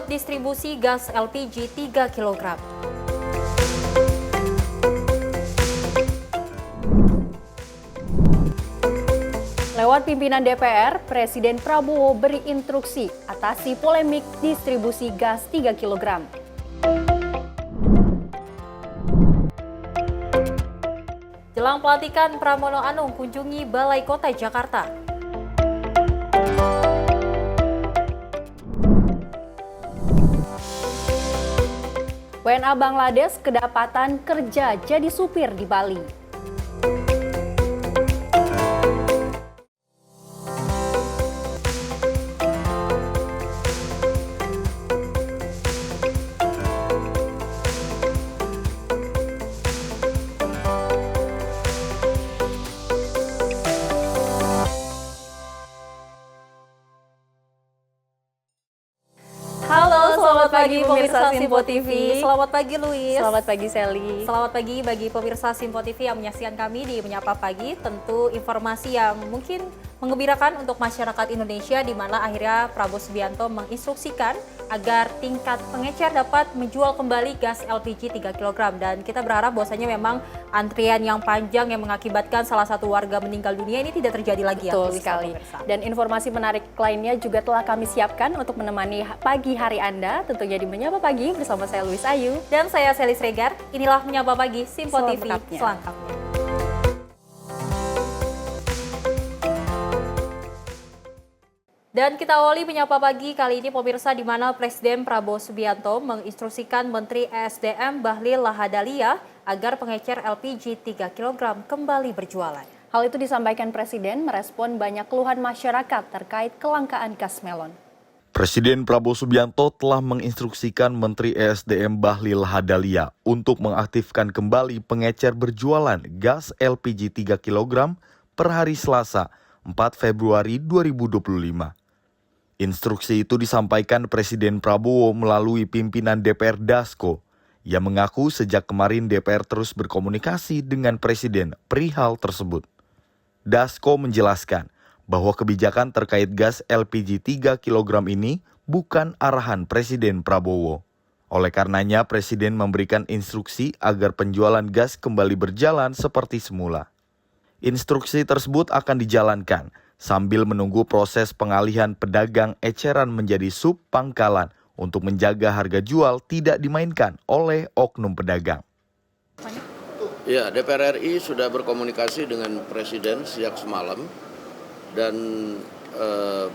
menyambut distribusi gas LPG 3 kg. Lewat pimpinan DPR, Presiden Prabowo beri instruksi atasi polemik distribusi gas 3 kg. Jelang pelantikan, Pramono Anung kunjungi Balai Kota Jakarta. WNA Bangladesh kedapatan kerja jadi supir di Bali. Halo, selamat pagi pemirsa Simpo TV. Selamat pagi Luis. Selamat pagi Sally. Selamat pagi bagi pemirsa Simpo TV yang menyaksikan kami di Menyapa Pagi. Tentu informasi yang mungkin menggembirakan untuk masyarakat Indonesia, di mana akhirnya Prabowo Subianto menginstruksikan agar tingkat pengecer dapat menjual kembali gas LPG 3 kg. Dan kita berharap bahwasanya memang antrian yang panjang yang mengakibatkan salah satu warga meninggal dunia ini tidak terjadi lagi. Betul sekali. Dan informasi menarik lainnya juga telah kami siapkan untuk menemani pagi hari Anda, tentunya di Menyapa Pagi bersama saya Luis Ayu. Dan saya Sally Sregar. Inilah Menyapa Pagi Simpo TV selengkapnya. Dan kita awali Menyapa Pagi kali ini pemirsa, di mana Presiden Prabowo Subianto menginstruksikan Menteri ESDM Bahlil Lahadalia agar pengecer LPG 3 kg kembali berjualan. Hal itu disampaikan Presiden merespon banyak keluhan masyarakat terkait kelangkaan gas melon. Presiden Prabowo Subianto telah menginstruksikan Menteri ESDM Bahlil Lahadalia untuk mengaktifkan kembali pengecer berjualan gas LPG 3 kg per hari Selasa 4 Februari 2025. Instruksi itu disampaikan Presiden Prabowo melalui pimpinan DPR Dasko, yang mengaku sejak kemarin DPR terus berkomunikasi dengan Presiden perihal tersebut. Dasko menjelaskan bahwa kebijakan terkait gas LPG 3 kg ini bukan arahan Presiden Prabowo. Oleh karenanya, Presiden memberikan instruksi agar penjualan gas kembali berjalan seperti semula. Instruksi tersebut akan dijalankan sambil menunggu proses pengalihan pedagang eceran menjadi sub pangkalan untuk menjaga harga jual tidak dimainkan oleh oknum pedagang. Ya, DPR RI sudah berkomunikasi dengan Presiden sejak semalam dan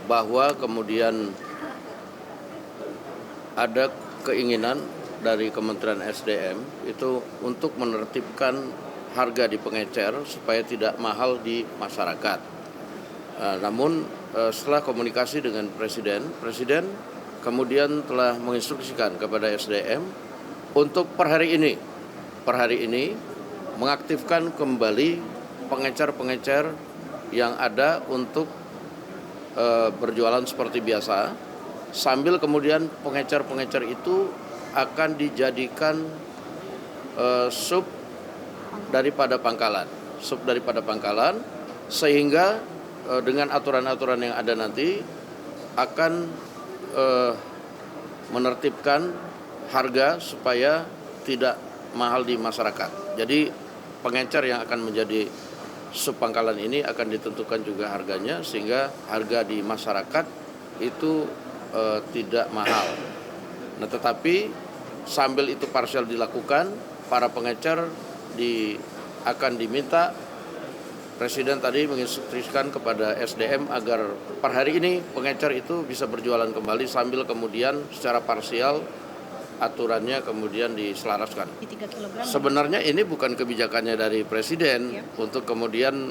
bahwa kemudian ada keinginan dari Kementerian SDM itu untuk menertibkan harga di pengecer supaya tidak mahal di masyarakat. Namun setelah komunikasi dengan Presiden kemudian telah menginstruksikan kepada SDM untuk per hari ini mengaktifkan kembali pengecer-pengecer yang ada untuk berjualan seperti biasa, sambil kemudian pengecer-pengecer itu akan dijadikan sub daripada pangkalan, sehingga dengan aturan-aturan yang ada nanti akan menertibkan harga supaya tidak mahal di masyarakat. Jadi pengecer yang akan menjadi sub pangkalan ini akan ditentukan juga harganya sehingga harga di masyarakat itu tidak mahal. Nah, tetapi sambil itu parsial dilakukan, para pengecer akan diminta. Presiden tadi menginstruksikan kepada SDM agar per hari ini pengecer itu bisa berjualan kembali sambil kemudian secara parsial aturannya kemudian diselaraskan. Di 3 kg. Sebenarnya ini bukan kebijakannya dari Presiden untuk kemudian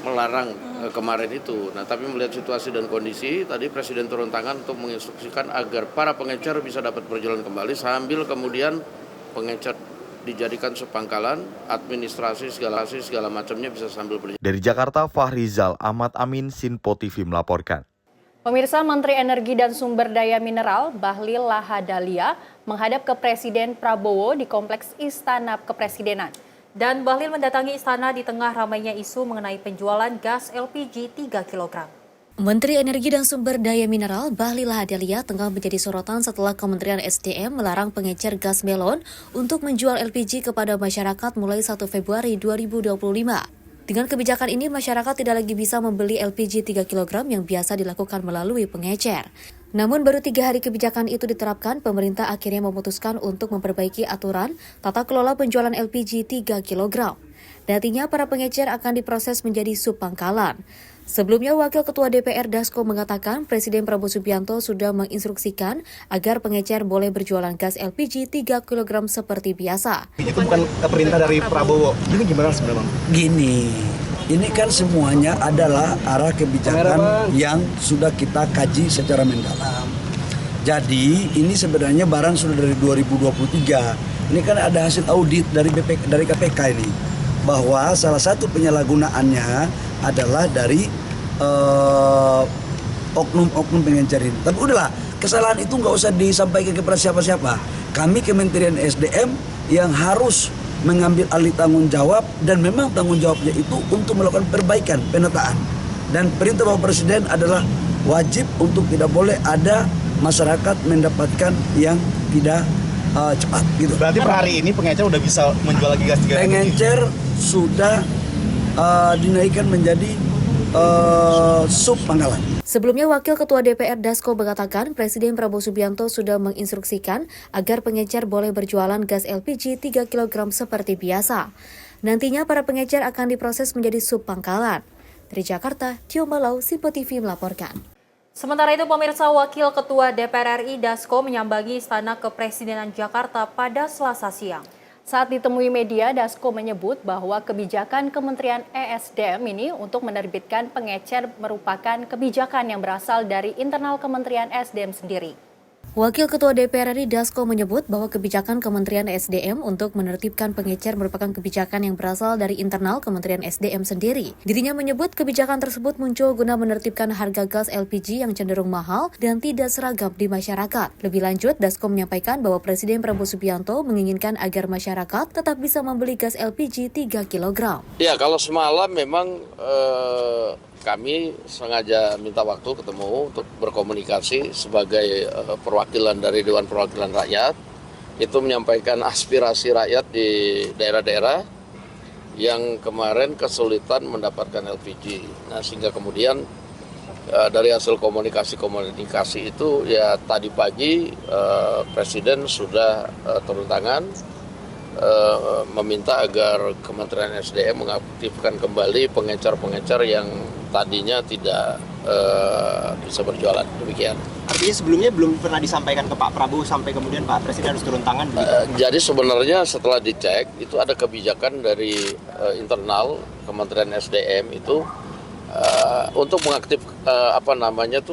melarang kemarin itu. Nah, tapi melihat situasi dan kondisi, tadi Presiden turun tangan untuk menginstruksikan agar para pengecer bisa dapat berjualan kembali sambil kemudian pengecer dijadikan sepangkalan, administrasi segala macamnya bisa sambil berjalan. Dari Jakarta, Fahrizal Ahmad Amin, Simpo TV melaporkan. Pemirsa, Menteri Energi dan Sumber Daya Mineral Bahlil Lahadalia menghadap ke Presiden Prabowo di Kompleks Istana Kepresidenan. Dan Bahlil mendatangi istana di tengah ramainya isu mengenai penjualan gas LPG 3 kg. Menteri Energi dan Sumber Daya Mineral Bahlil Lahadalia tengah menjadi sorotan setelah Kementerian SDM melarang pengecer gas melon untuk menjual LPG kepada masyarakat mulai 1 Februari 2025. Dengan kebijakan ini, masyarakat tidak lagi bisa membeli LPG 3 kg yang biasa dilakukan melalui pengecer. Namun baru 3 hari kebijakan itu diterapkan, pemerintah akhirnya memutuskan untuk memperbaiki aturan tata kelola penjualan LPG 3 kg. Nantinya para pengecer akan diproses menjadi subpangkalan. Sebelumnya, Wakil Ketua DPR Dasko mengatakan Presiden Prabowo Subianto sudah menginstruksikan agar pengecer boleh berjualan gas LPG 3 kg seperti biasa. Itu bukan perintah dari Prabowo. Ini gimana sebenarnya? Gini, ini kan semuanya adalah arah kebijakan yang sudah kita kaji secara mendalam. Jadi ini sebenarnya barang sudah dari 2023. Ini kan ada hasil audit dari KPK ini, bahwa salah satu penyalahgunaannya adalah dari oknum-oknum pengecer ini. Tapi udahlah, kesalahan itu nggak usah disampaikan kepada siapa-siapa. Kami Kementerian SDM yang harus mengambil alih tanggung jawab, dan memang tanggung jawabnya itu untuk melakukan perbaikan, penataan. Dan perintah Bapak Presiden adalah wajib untuk tidak boleh ada masyarakat mendapatkan yang tidak cepat gitu. Berarti per hari ini pengecer udah bisa menjual lagi gas 3 kg? Pengecer sudah dinaikkan menjadi subpangkalan. Sebelumnya, Wakil Ketua DPR Dasko mengatakan Presiden Prabowo Subianto sudah menginstruksikan agar pengecer boleh berjualan gas LPG 3 kg seperti biasa. Nantinya para pengecer akan diproses menjadi subpangkalan. Dari Jakarta, Tio Malau, Simpo TV melaporkan. Sementara itu, pemirsa, Wakil Ketua DPR RI Dasko menyambangi Istana Kepresidenan Jakarta pada Selasa siang. Saat ditemui media, Dasko menyebut bahwa kebijakan Kementerian ESDM ini untuk menerbitkan pengecer merupakan kebijakan yang berasal dari internal Kementerian ESDM sendiri. Wakil Ketua DPR RI Dasko menyebut bahwa kebijakan Kementerian SDM untuk menertibkan pengecer merupakan kebijakan yang berasal dari internal Kementerian SDM sendiri. Dirinya menyebut kebijakan tersebut muncul guna menertibkan harga gas LPG yang cenderung mahal dan tidak seragam di masyarakat. Lebih lanjut, Dasko menyampaikan bahwa Presiden Prabowo Subianto menginginkan agar masyarakat tetap bisa membeli gas LPG 3 kg. Ya, kalau semalam memang kami sengaja minta waktu ketemu untuk berkomunikasi sebagai perwakilan dari Dewan Perwakilan Rakyat. Itu menyampaikan aspirasi rakyat di daerah-daerah yang kemarin kesulitan mendapatkan LPG. Nah, sehingga kemudian dari hasil komunikasi itu ya tadi pagi Presiden sudah turun tangan meminta agar Kementerian SDM mengaktifkan kembali pengecer-pengecer yang tadinya tidak bisa berjualan. Demikian. Artinya sebelumnya belum pernah disampaikan ke Pak Prabowo sampai kemudian Pak Presiden harus turun tangan? Jadi sebenarnya setelah dicek itu ada kebijakan dari internal Kementerian SDM itu untuk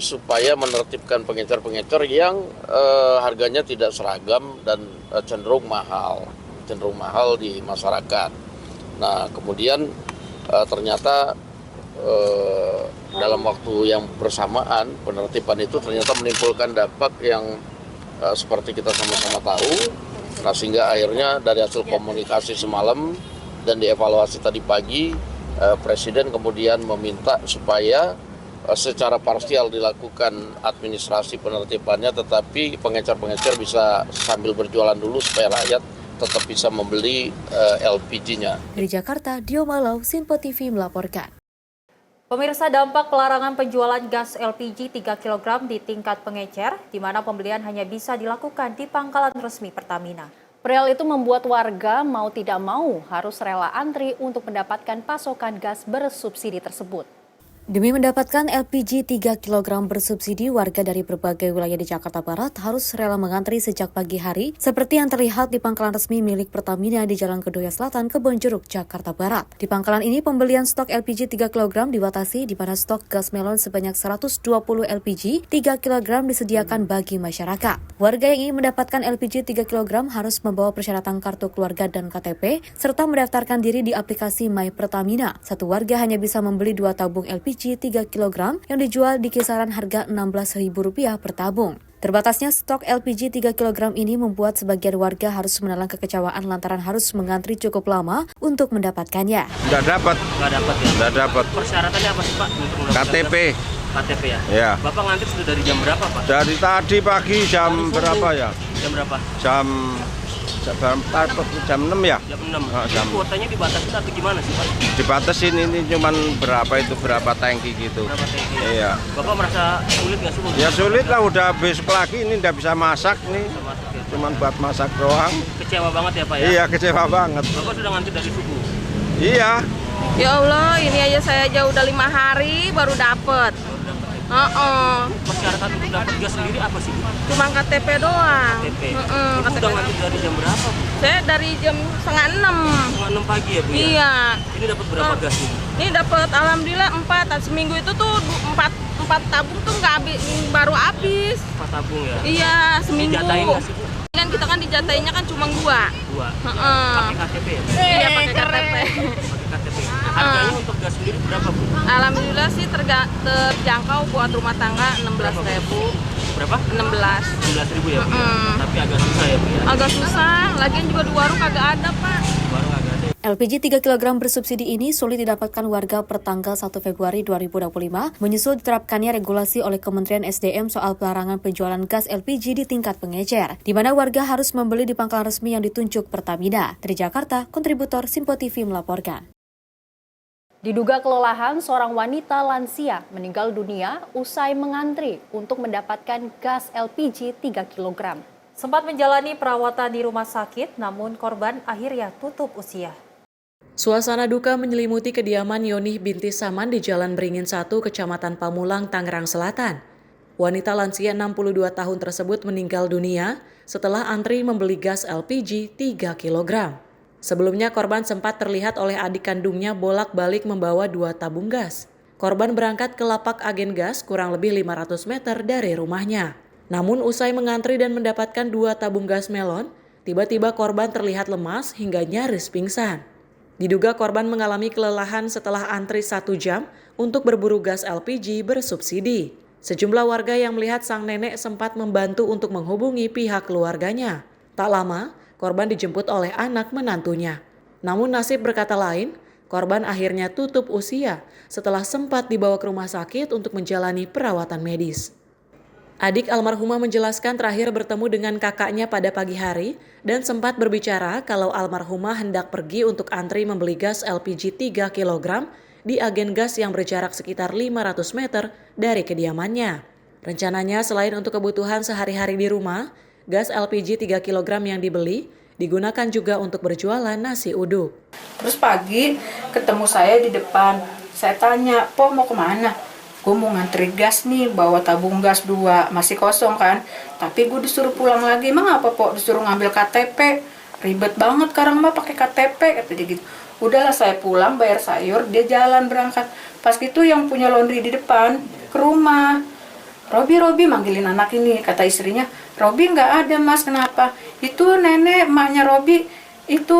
supaya menertibkan pengecer-pengecer yang harganya tidak seragam dan cenderung mahal di masyarakat. Nah, kemudian ternyata dalam waktu yang bersamaan penertiban itu ternyata menimbulkan dampak yang seperti kita sama-sama tahu. Nah, sehingga akhirnya dari hasil komunikasi semalam dan dievaluasi tadi pagi, Presiden kemudian meminta supaya secara parsial dilakukan administrasi penertibannya, tetapi pengecer-pengecer bisa sambil berjualan dulu supaya rakyat tetap bisa membeli LPG-nya. Dari Jakarta, Dio Malau, Simpo TV melaporkan. Pemirsa, dampak pelarangan penjualan gas LPG 3 kg di tingkat pengecer, di mana pembelian hanya bisa dilakukan di pangkalan resmi Pertamina. Perihal itu membuat warga mau tidak mau harus rela antri untuk mendapatkan pasokan gas bersubsidi tersebut. Demi mendapatkan LPG 3 kg bersubsidi, warga dari berbagai wilayah di Jakarta Barat harus rela mengantri sejak pagi hari, seperti yang terlihat di pangkalan resmi milik Pertamina di Jalan Kedoya Selatan, Kebonjeruk, Jakarta Barat. Di pangkalan ini, pembelian stok LPG 3 kg dibatasi, di mana stok gas melon sebanyak 120 LPG 3 kg disediakan bagi masyarakat. Warga yang ingin mendapatkan LPG 3 kg harus membawa persyaratan kartu keluarga dan KTP, serta mendaftarkan diri di aplikasi My Pertamina. Satu warga hanya bisa membeli 2 tabung LPG 3 kg yang dijual di kisaran harga Rp16.000 per tabung. Terbatasnya stok LPG 3 kg ini membuat sebagian warga harus menelan kekecewaan lantaran harus mengantri cukup lama untuk mendapatkannya. Nggak dapat ya? Nggak dapat. Persyaratannya apa sih, Pak? KTP. KTP ya? Ya. Bapak ngantri sudah dari jam berapa, Pak? Dari tadi pagi jam berapa ya? Jam berapa? Jam 6 ya? Jam 6. Jam. Kuotanya dibatasi atau gimana sih, Pak? Dibatasin ini cuman berapa tangki gitu. Berapa tangki? Iya. Bapak merasa sulit nggak sih? Ya sulit lah, udah besok lagi ini nggak bisa masak nih. Bisa masuk ya? Cuman buat masak doang. Kecewa banget ya, Pak ya? Iya, kecewa banget. Bapak sudah ngantri dari subuh? Iya. Ya Allah, ini aja saya aja udah 5 hari baru dapet. Persyaratan untuk dapat gas sendiri apa sih, Bu? Cuma KTP doang. KTP. KTP. Udah ngantri dari jam berapa, Bu? Saya dari jam 5:30. 5:30 pagi ya, Bu? Ya? Iya. Ini dapat berapa gas nih? Ini dapat alhamdulillah 4. Seminggu itu tuh 4 tabung tuh nggak habis, baru habis. 4 tabung ya? Iya, seminggu. Dijatahin nggak sih, Bu? Kan kita kan dijatainnya kan cuma 2. Pakai KTP ya, Bu? Iya, pakai KTP. KTP. Harganya untuk gas sendiri berapa, Bu? Alhamdulillah sih terjangkau buat rumah tangga 16.000. Berapa? 16. 16.000 ya, Bu? Ya? Tapi agak susah ya, Bu ya? Agak susah, lagian juga di warung kagak ada, Pak. Warung agak ada. LPG 3 kg bersubsidi ini sulit didapatkan warga per tanggal 1 Februari 2025, menyusul diterapkannya regulasi oleh Kementerian SDM soal pelarangan penjualan gas LPG di tingkat pengecer, di mana warga harus membeli di pangkalan resmi yang ditunjuk Pertamina. Dari Jakarta, kontributor Simpo TV melaporkan. Diduga kelelahan, seorang wanita lansia meninggal dunia usai mengantri untuk mendapatkan gas LPG 3 kg. Sempat menjalani perawatan di rumah sakit, namun korban akhirnya tutup usia. Suasana duka menyelimuti kediaman Yonih binti Saman di Jalan Beringin 1, Kecamatan Pamulang, Tangerang Selatan. Wanita lansia 62 tahun tersebut meninggal dunia setelah antri membeli gas LPG 3 kg. Sebelumnya korban sempat terlihat oleh adik kandungnya bolak-balik membawa 2 tabung gas. Korban berangkat ke lapak agen gas kurang lebih 500 meter dari rumahnya. Namun usai mengantri dan mendapatkan 2 tabung gas melon, tiba-tiba korban terlihat lemas hingga nyaris pingsan. Diduga korban mengalami kelelahan setelah antri 1 jam untuk berburu gas LPG bersubsidi. Sejumlah warga yang melihat sang nenek sempat membantu untuk menghubungi pihak keluarganya. Tak lama, korban dijemput oleh anak menantunya. Namun nasib berkata lain, korban akhirnya tutup usia setelah sempat dibawa ke rumah sakit untuk menjalani perawatan medis. Adik almarhumah menjelaskan terakhir bertemu dengan kakaknya pada pagi hari dan sempat berbicara kalau almarhumah hendak pergi untuk antri membeli gas LPG 3 kg di agen gas yang berjarak sekitar 500 meter dari kediamannya. Rencananya selain untuk kebutuhan sehari-hari di rumah, gas LPG 3 kg yang dibeli digunakan juga untuk berjualan nasi uduk. Terus pagi ketemu saya di depan, saya tanya, "Po mau kemana?" "Gue mau ngantri gas nih, bawa tabung gas 2, masih kosong kan. Tapi gue disuruh pulang lagi." "Emang apa, Po?" "Disuruh ngambil KTP. Ribet banget sekarang Mbak pakai KTP," kata dia gitu. Udahlah saya pulang, bayar sayur, dia jalan berangkat. Pas gitu yang punya laundry di depan ke rumah. Robi manggilin anak ini, kata istrinya, "Robi nggak ada Mas, kenapa?" "Itu nenek, emaknya Robi, itu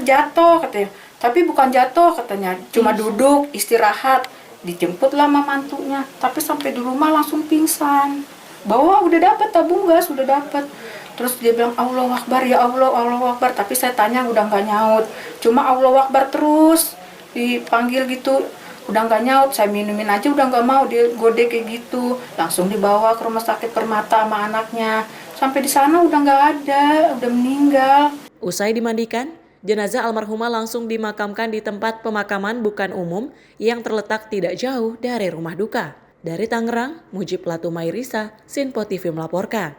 jatuh," katanya. "Tapi bukan jatuh," katanya, "cuma duduk, istirahat." Dijemputlah sama mantunya, tapi sampai di rumah langsung pingsan. Bahwa udah dapat tabung gas, udah dapat. Terus dia bilang, "Allahu Akbar, ya Allah, Allahu Akbar." Tapi saya tanya udah nggak nyaut. Cuma Allahu Akbar terus dipanggil gitu, udah nggak nyaut. Saya minumin aja udah nggak mau, dia gode kayak gitu. Langsung dibawa ke rumah sakit Permata sama anaknya. Sampai di sana udah nggak ada, udah meninggal. Usai dimandikan, jenazah almarhumah langsung dimakamkan di tempat pemakaman bukan umum yang terletak tidak jauh dari rumah duka. Dari Tangerang, Mujib Latumairisa, Sinpo TV melaporkan.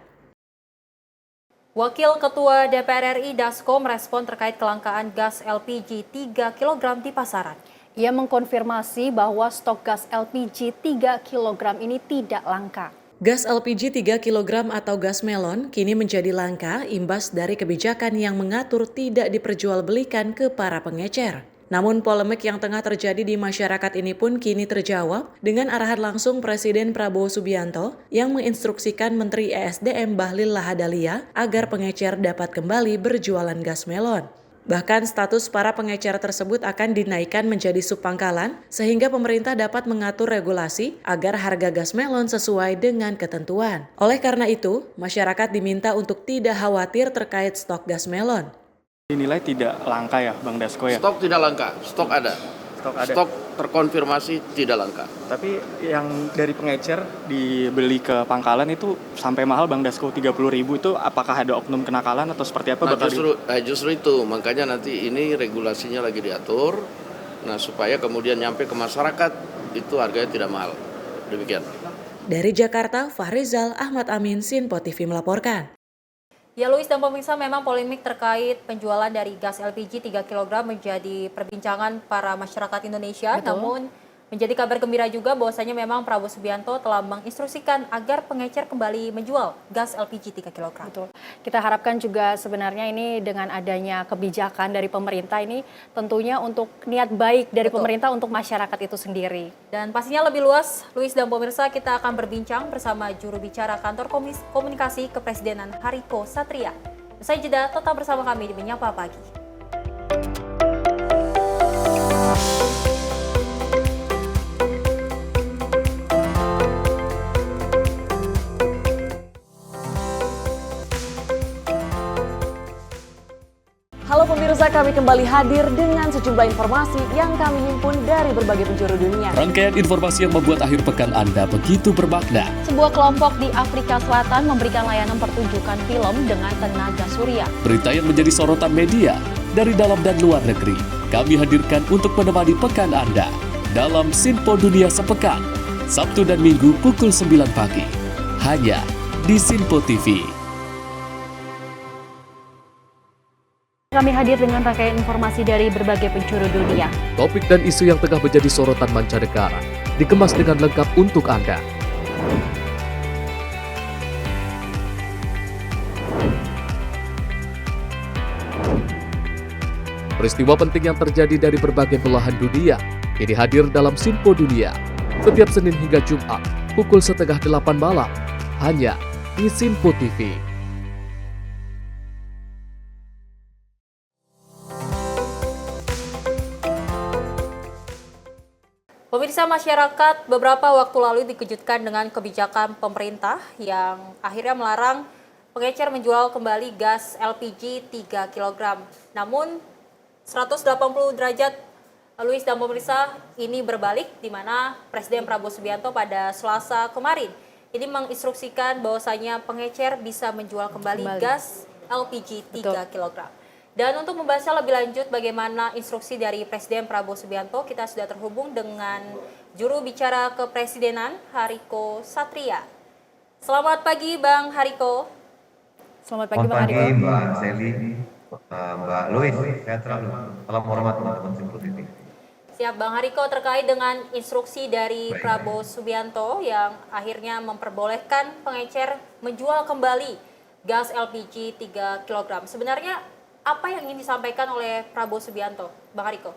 Wakil Ketua DPR RI Dasko merespon terkait kelangkaan gas LPG 3 kg di pasaran. Ia mengkonfirmasi bahwa stok gas LPG 3 kg ini tidak langka. Gas LPG 3 kg atau gas melon kini menjadi langka imbas dari kebijakan yang mengatur tidak diperjualbelikan ke para pengecer. Namun polemik yang tengah terjadi di masyarakat ini pun kini terjawab dengan arahan langsung Presiden Prabowo Subianto yang menginstruksikan Menteri ESDM Bahlil Lahadalia agar pengecer dapat kembali berjualan gas melon. Bahkan status para pengecer tersebut akan dinaikkan menjadi subpangkalan sehingga pemerintah dapat mengatur regulasi agar harga gas melon sesuai dengan ketentuan. Oleh karena itu, masyarakat diminta untuk tidak khawatir terkait stok gas melon. Dinilai tidak langka ya Bang Dasko ya? Stok tidak langka, stok ada. Stok ada. Stok terkonfirmasi tidak langka. Tapi yang dari pengecer dibeli ke pangkalan itu sampai mahal Bang Dasko 30.000 itu apakah ada oknum kenakalan atau seperti apa? Nah, justru itu makanya nanti ini regulasinya lagi diatur, nah supaya kemudian nyampe ke masyarakat itu harganya tidak mahal. Demikian. Dari Jakarta, Fahrizal Ahmad Amin, Sinpo TV melaporkan. Ya Luis dan pemirsa, memang polemik terkait penjualan dari gas LPG 3 kg menjadi perbincangan para masyarakat Indonesia. Betul. Namun menjadi kabar gembira juga bahwasanya memang Prabowo Subianto telah menginstruksikan agar pengecer kembali menjual gas LPG 3 kg. Betul. Kita harapkan juga sebenarnya ini dengan adanya kebijakan dari pemerintah ini tentunya untuk niat baik dari pemerintah untuk masyarakat itu sendiri. Dan pastinya lebih luas, Luis dan pemirsa, kita akan berbincang bersama juru bicara kantor komunikasi kepresidenan Hariko Satria. Usai jeda, tetap bersama kami di Menyapa Pagi. Halo pemirsa, kami kembali hadir dengan sejumlah informasi yang kami himpun dari berbagai penjuru dunia. Rangkaian informasi yang membuat akhir pekan Anda begitu bermakna. Sebuah kelompok di Afrika Selatan memberikan layanan pertunjukan film dengan tenaga surya. Berita yang menjadi sorotan media dari dalam dan luar negeri. Kami hadirkan untuk menemani pekan Anda dalam Sinpo Dunia Sepekan, Sabtu dan Minggu pukul 9 pagi. Hanya di Sinpo TV. Kami hadir dengan rangkaian informasi dari berbagai penjuru dunia. Topik dan isu yang tengah menjadi sorotan mancanegara dikemas dengan lengkap untuk Anda. Peristiwa penting yang terjadi dari berbagai belahan dunia kini hadir dalam Sinpo Dunia setiap Senin hingga Jumat pukul 7:30 malam hanya di Sinpo TV. Pemirsa, masyarakat beberapa waktu lalu dikejutkan dengan kebijakan pemerintah yang akhirnya melarang pengecer menjual kembali gas LPG 3 kg. Namun 180 derajat, Luis dan pemirsa, ini berbalik di mana Presiden Prabowo Subianto pada Selasa kemarin ini menginstruksikan bahwasanya pengecer bisa menjual kembali gas LPG 3 kg. Dan untuk membahasnya lebih lanjut bagaimana instruksi dari Presiden Prabowo Subianto, kita sudah terhubung dengan juru bicara kepresidenan Hariko Satria. Selamat pagi Bang Hariko. Selamat pagi Bang Hariko. Selamat pagi Mbak Seli, Mbak Louis, sehat selalu. Salam hormat teman-teman Sinpo TV. Siap Bang Hariko, terkait dengan instruksi dari Prabowo Subianto yang akhirnya memperbolehkan pengecer menjual kembali gas LPG 3 kg. Sebenarnya apa yang ingin disampaikan oleh Prabowo Subianto, Bang Hariko?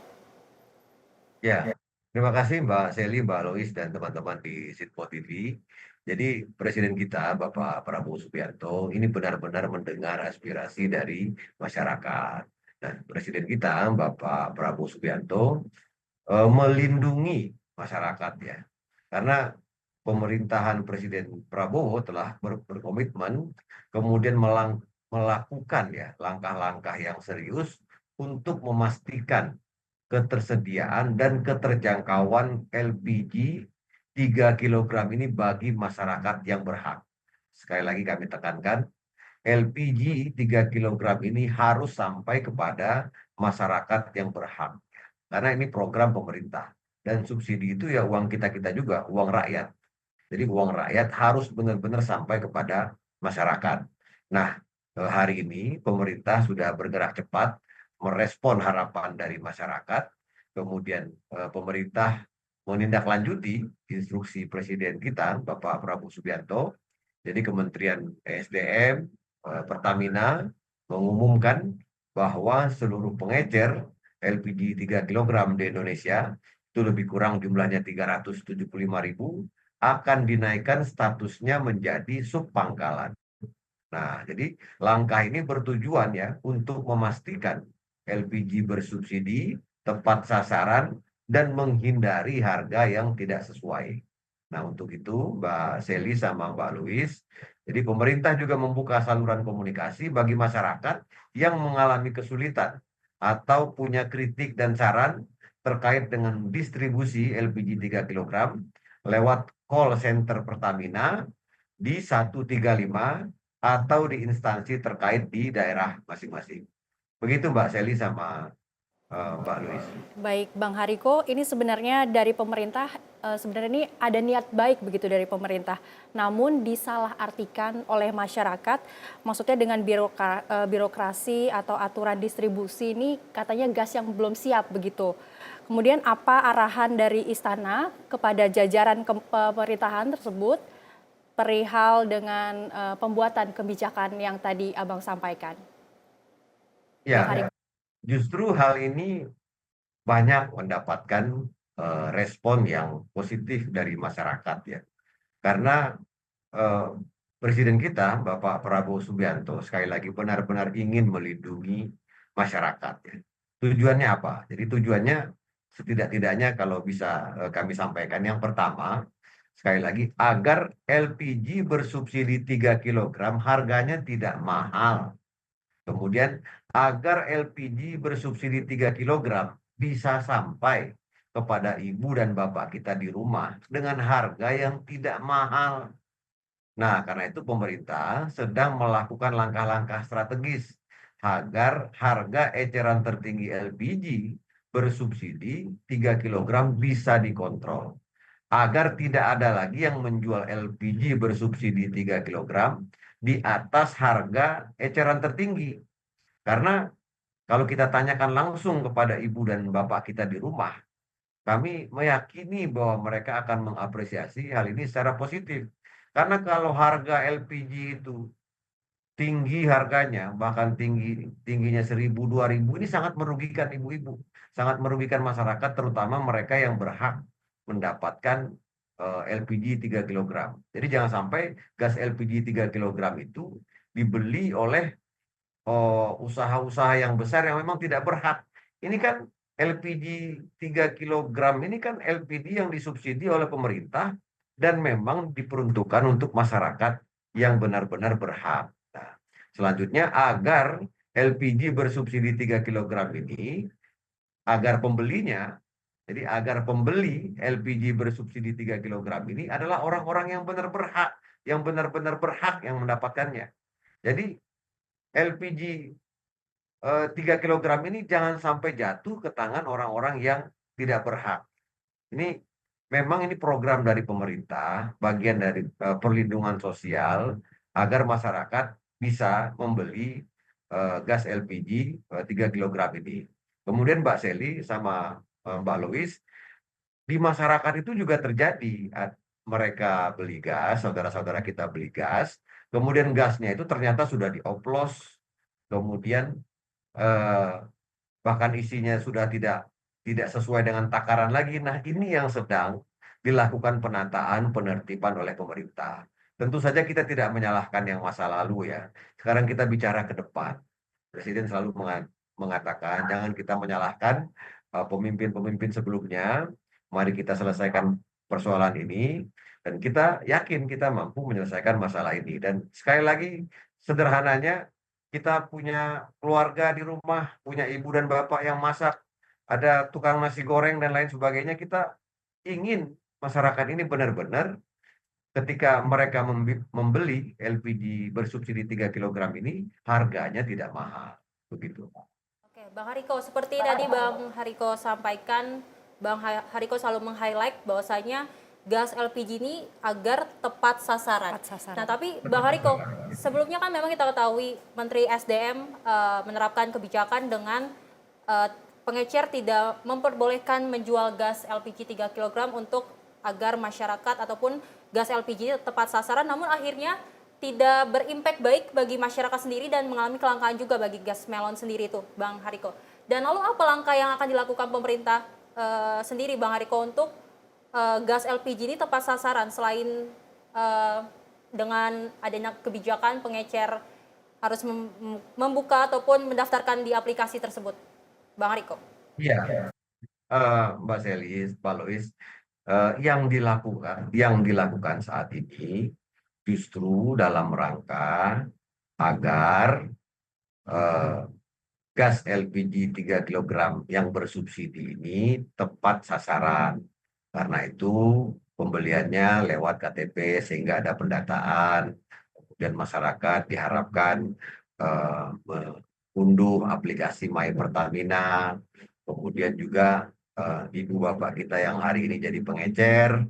Ya, terima kasih Mbak Seli, Mbak Louis, dan teman-teman di Sinpo TV. Jadi Presiden kita, Bapak Prabowo Subianto, ini benar-benar mendengar aspirasi dari masyarakat. Dan Presiden kita, Bapak Prabowo Subianto, melindungi masyarakat ya. Karena pemerintahan Presiden Prabowo telah berkomitmen, kemudian melakukan ya langkah-langkah yang serius untuk memastikan ketersediaan dan keterjangkauan LPG 3 kg ini bagi masyarakat yang berhak. Sekali lagi kami tekankan, LPG 3 kg ini harus sampai kepada masyarakat yang berhak. Karena ini program pemerintah. Dan subsidi itu ya uang kita-kita juga, uang rakyat. Jadi uang rakyat harus benar-benar sampai kepada masyarakat. Nah, hari ini pemerintah sudah bergerak cepat merespon harapan dari masyarakat, kemudian pemerintah menindaklanjuti instruksi Presiden kita, Bapak Prabowo Subianto. Jadi Kementerian ESDM, Pertamina mengumumkan bahwa seluruh pengecer LPG 3 kg di Indonesia, itu lebih kurang jumlahnya 375.000, akan dinaikkan statusnya menjadi subpangkalan. Nah, jadi langkah ini bertujuan ya untuk memastikan LPG bersubsidi, tepat sasaran, dan menghindari harga yang tidak sesuai. Nah, untuk itu Mbak Seli sama Mbak Louis, jadi pemerintah juga membuka saluran komunikasi bagi masyarakat yang mengalami kesulitan atau punya kritik dan saran terkait dengan distribusi LPG 3 kg lewat call center Pertamina di 135 atau di instansi terkait di daerah masing-masing. Begitu Mbak Seli sama Mbak Luis. Baik, Bang Hariko, ini sebenarnya dari pemerintah, sebenarnya ini ada niat baik begitu dari pemerintah, namun disalahartikan oleh masyarakat, maksudnya dengan birokrasi atau aturan distribusi ini katanya gas yang belum siap begitu. Kemudian apa arahan dari istana kepada jajaran pemerintahan tersebut perihal dengan pembuatan kebijakan yang tadi Abang sampaikan? Ya, justru hal ini banyak mendapatkan respon yang positif dari masyarakat ya. Karena Presiden kita, Bapak Prabowo Subianto, sekali lagi benar-benar ingin melindungi masyarakat ya. Tujuannya apa? Jadi tujuannya setidak-tidaknya kalau bisa kami sampaikan, yang pertama, sekali lagi, agar LPG bersubsidi 3 kg harganya tidak mahal. Kemudian agar LPG bersubsidi 3 kg bisa sampai kepada ibu dan bapak kita di rumah dengan harga yang tidak mahal. Nah, karena itu pemerintah sedang melakukan langkah-langkah strategis agar harga eceran tertinggi LPG bersubsidi 3 kg bisa dikontrol. Agar tidak ada lagi yang menjual LPG bersubsidi 3 kg di atas harga eceran tertinggi. Karena kalau kita tanyakan langsung kepada ibu dan bapak kita di rumah, kami meyakini bahwa mereka akan mengapresiasi hal ini secara positif. Karena kalau harga LPG itu tinggi harganya, bahkan tingginya 1.000, 2.000, ini sangat merugikan ibu-ibu. Sangat merugikan masyarakat, terutama mereka yang berhak mendapatkan LPG 3 kg. Jadi jangan sampai gas LPG 3 kg itu dibeli oleh usaha-usaha yang besar yang memang tidak berhak. Ini kan LPG 3 kg ini kan LPG yang disubsidi oleh pemerintah dan memang diperuntukkan untuk masyarakat yang benar-benar berhak. Nah, selanjutnya agar LPG bersubsidi 3 kg ini, agar pembelinya, jadi agar pembeli LPG bersubsidi 3 kg ini adalah orang-orang yang benar-benar berhak yang mendapatkannya. Jadi LPG 3 kg ini jangan sampai jatuh ke tangan orang-orang yang tidak berhak. Ini memang ini program dari pemerintah, bagian dari perlindungan sosial agar masyarakat bisa membeli gas LPG 3 kg ini. Kemudian Mbak Seli sama Mbak Lois, di masyarakat itu juga terjadi, mereka beli gas, saudara-saudara kita beli gas, kemudian gasnya itu ternyata sudah dioplos, kemudian bahkan isinya sudah tidak sesuai dengan takaran lagi. Nah, ini yang sedang dilakukan penataan, penertiban oleh pemerintah. Tentu saja kita tidak menyalahkan yang masa lalu ya. Sekarang kita bicara ke depan. Presiden selalu mengatakan jangan kita menyalahkan pemimpin-pemimpin sebelumnya. Mari kita selesaikan persoalan ini dan kita yakin kita mampu menyelesaikan masalah ini. Dan sekali lagi sederhananya, kita punya keluarga di rumah, punya ibu dan bapak yang masak, ada tukang nasi goreng dan lain sebagainya. Kita ingin masyarakat ini benar-benar ketika mereka membeli LPG bersubsidi 3 kg ini, harganya tidak mahal. Begitu. Oke, Bang Hariko, seperti tadi Bang Hariko sampaikan, Bang Hariko selalu meng-highlight bahwasanya gas LPG ini agar tepat sasaran. Nah, tapi Bang Hariko, sebelumnya kan memang kita ketahui Menteri SDM menerapkan kebijakan dengan pengecer tidak memperbolehkan menjual gas LPG 3 kg untuk agar masyarakat ataupun gas LPG tepat sasaran, namun akhirnya tidak berimpact baik bagi masyarakat sendiri dan mengalami kelangkaan juga bagi gas melon sendiri itu, Bang Hariko. Dan lalu apa langkah yang akan dilakukan pemerintah sendiri, Bang Hariko, untuk gas LPG ini tepat sasaran selain dengan adanya kebijakan pengecer harus membuka ataupun mendaftarkan di aplikasi tersebut, Bang Hariko? Iya, Mbak Selis, Pak Lois, yang dilakukan saat ini justru dalam rangka agar gas LPG 3 kg yang bersubsidi ini tepat sasaran. Karena itu pembeliannya lewat KTP sehingga ada pendataan. Kemudian masyarakat diharapkan mengunduh aplikasi My Pertamina. Kemudian juga ibu bapak kita yang hari ini jadi pengecer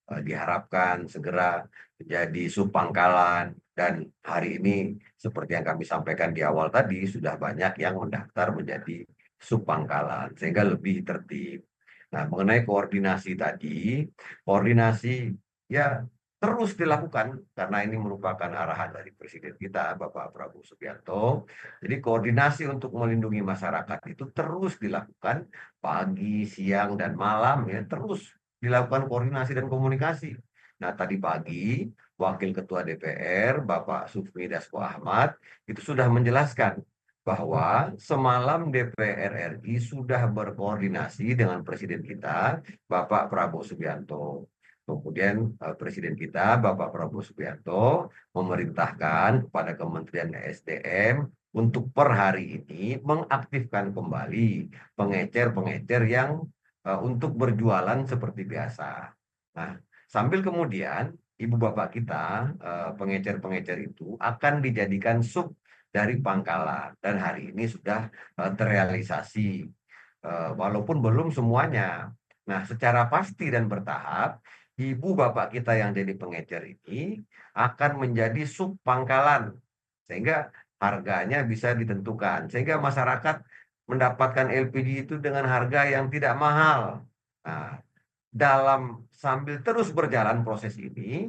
diharapkan segera menjadi subpangkalan, dan hari ini seperti yang kami sampaikan di awal tadi sudah banyak yang mendaftar menjadi subpangkalan sehingga lebih tertib. Nah, mengenai koordinasi tadi, koordinasi ya terus dilakukan karena ini merupakan arahan dari Presiden kita Bapak Prabowo Subianto. Jadi koordinasi untuk melindungi masyarakat itu terus dilakukan pagi, siang, dan malam ya, terus dilakukan koordinasi dan komunikasi. Nah, tadi pagi Wakil Ketua DPR Bapak Sufmi Dasko Ahmad itu sudah menjelaskan bahwa semalam DPR RI sudah berkoordinasi dengan Presiden kita Bapak Prabowo Subianto. Kemudian Presiden kita Bapak Prabowo Subianto memerintahkan kepada Kementerian SDM untuk per hari ini mengaktifkan kembali pengecer-pengecer yang untuk berjualan seperti biasa. Nah, sambil kemudian ibu bapak kita, pengecer-pengecer itu akan dijadikan sub dari pangkalan. Dan hari ini sudah terrealisasi, walaupun belum semuanya. Nah, secara pasti dan bertahap, ibu bapak kita yang jadi pengecer ini akan menjadi sub pangkalan. Sehingga harganya bisa ditentukan. Sehingga masyarakat mendapatkan LPG itu dengan harga yang tidak mahal. Nah, sambil terus berjalan proses ini,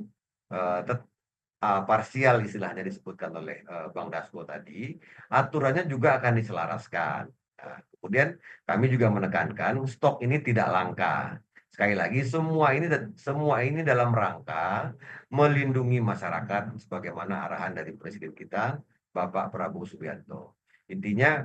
parsial istilahnya disebutkan oleh Bang Dasko tadi, aturannya juga akan diselaraskan. Nah, kemudian kami juga menekankan stok ini tidak langka. Sekali lagi semua ini dalam rangka melindungi masyarakat sebagaimana arahan dari Presiden kita Bapak Prabowo Subianto. Intinya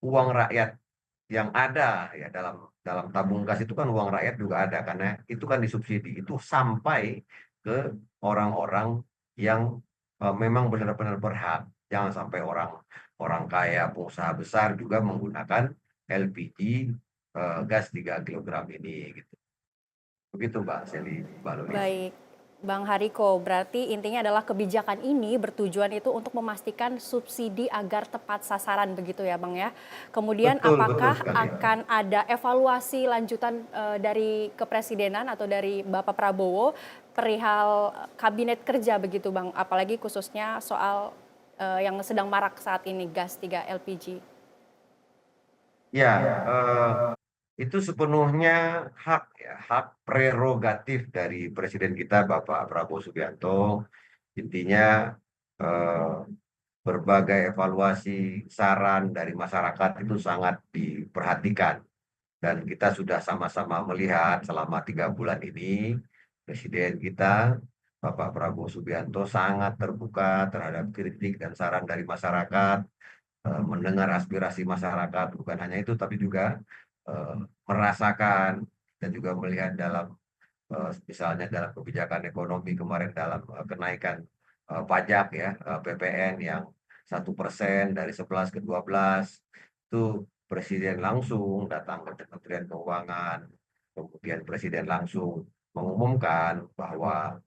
uang rakyat yang ada ya dalam tabung gas itu kan uang rakyat juga ada karena itu kan disubsidi, itu sampai ke orang-orang yang memang benar-benar berhak. Jangan sampai orang kaya, pengusaha besar juga menggunakan LPG gas 3 kg ini gitu. Begitu Mbak Seli, Mbak Lois. Baik, Bang Hariko, berarti intinya adalah kebijakan ini bertujuan itu untuk memastikan subsidi agar tepat sasaran begitu ya Bang ya. Kemudian Betul, apakah betul sekali, ya. akan ada evaluasi lanjutan dari kepresidenan atau dari Bapak Prabowo perihal kabinet kerja begitu Bang, apalagi khususnya soal yang sedang marak saat ini gas 3 LPG? Ya, itu sepenuhnya hak prerogatif dari Presiden kita Bapak Prabowo Subianto. Intinya berbagai evaluasi saran dari masyarakat itu sangat diperhatikan. Dan kita sudah sama-sama melihat selama 3 bulan ini Presiden kita Bapak Prabowo Subianto sangat terbuka terhadap kritik dan saran dari masyarakat, mendengar aspirasi masyarakat, bukan hanya itu tapi juga merasakan dan juga melihat dalam misalnya dalam kebijakan ekonomi kemarin dalam kenaikan pajak ya, PPN yang 1% dari 11 ke 12 itu Presiden langsung datang ke Kementerian Keuangan, kemudian Presiden langsung mengumumkan bahwa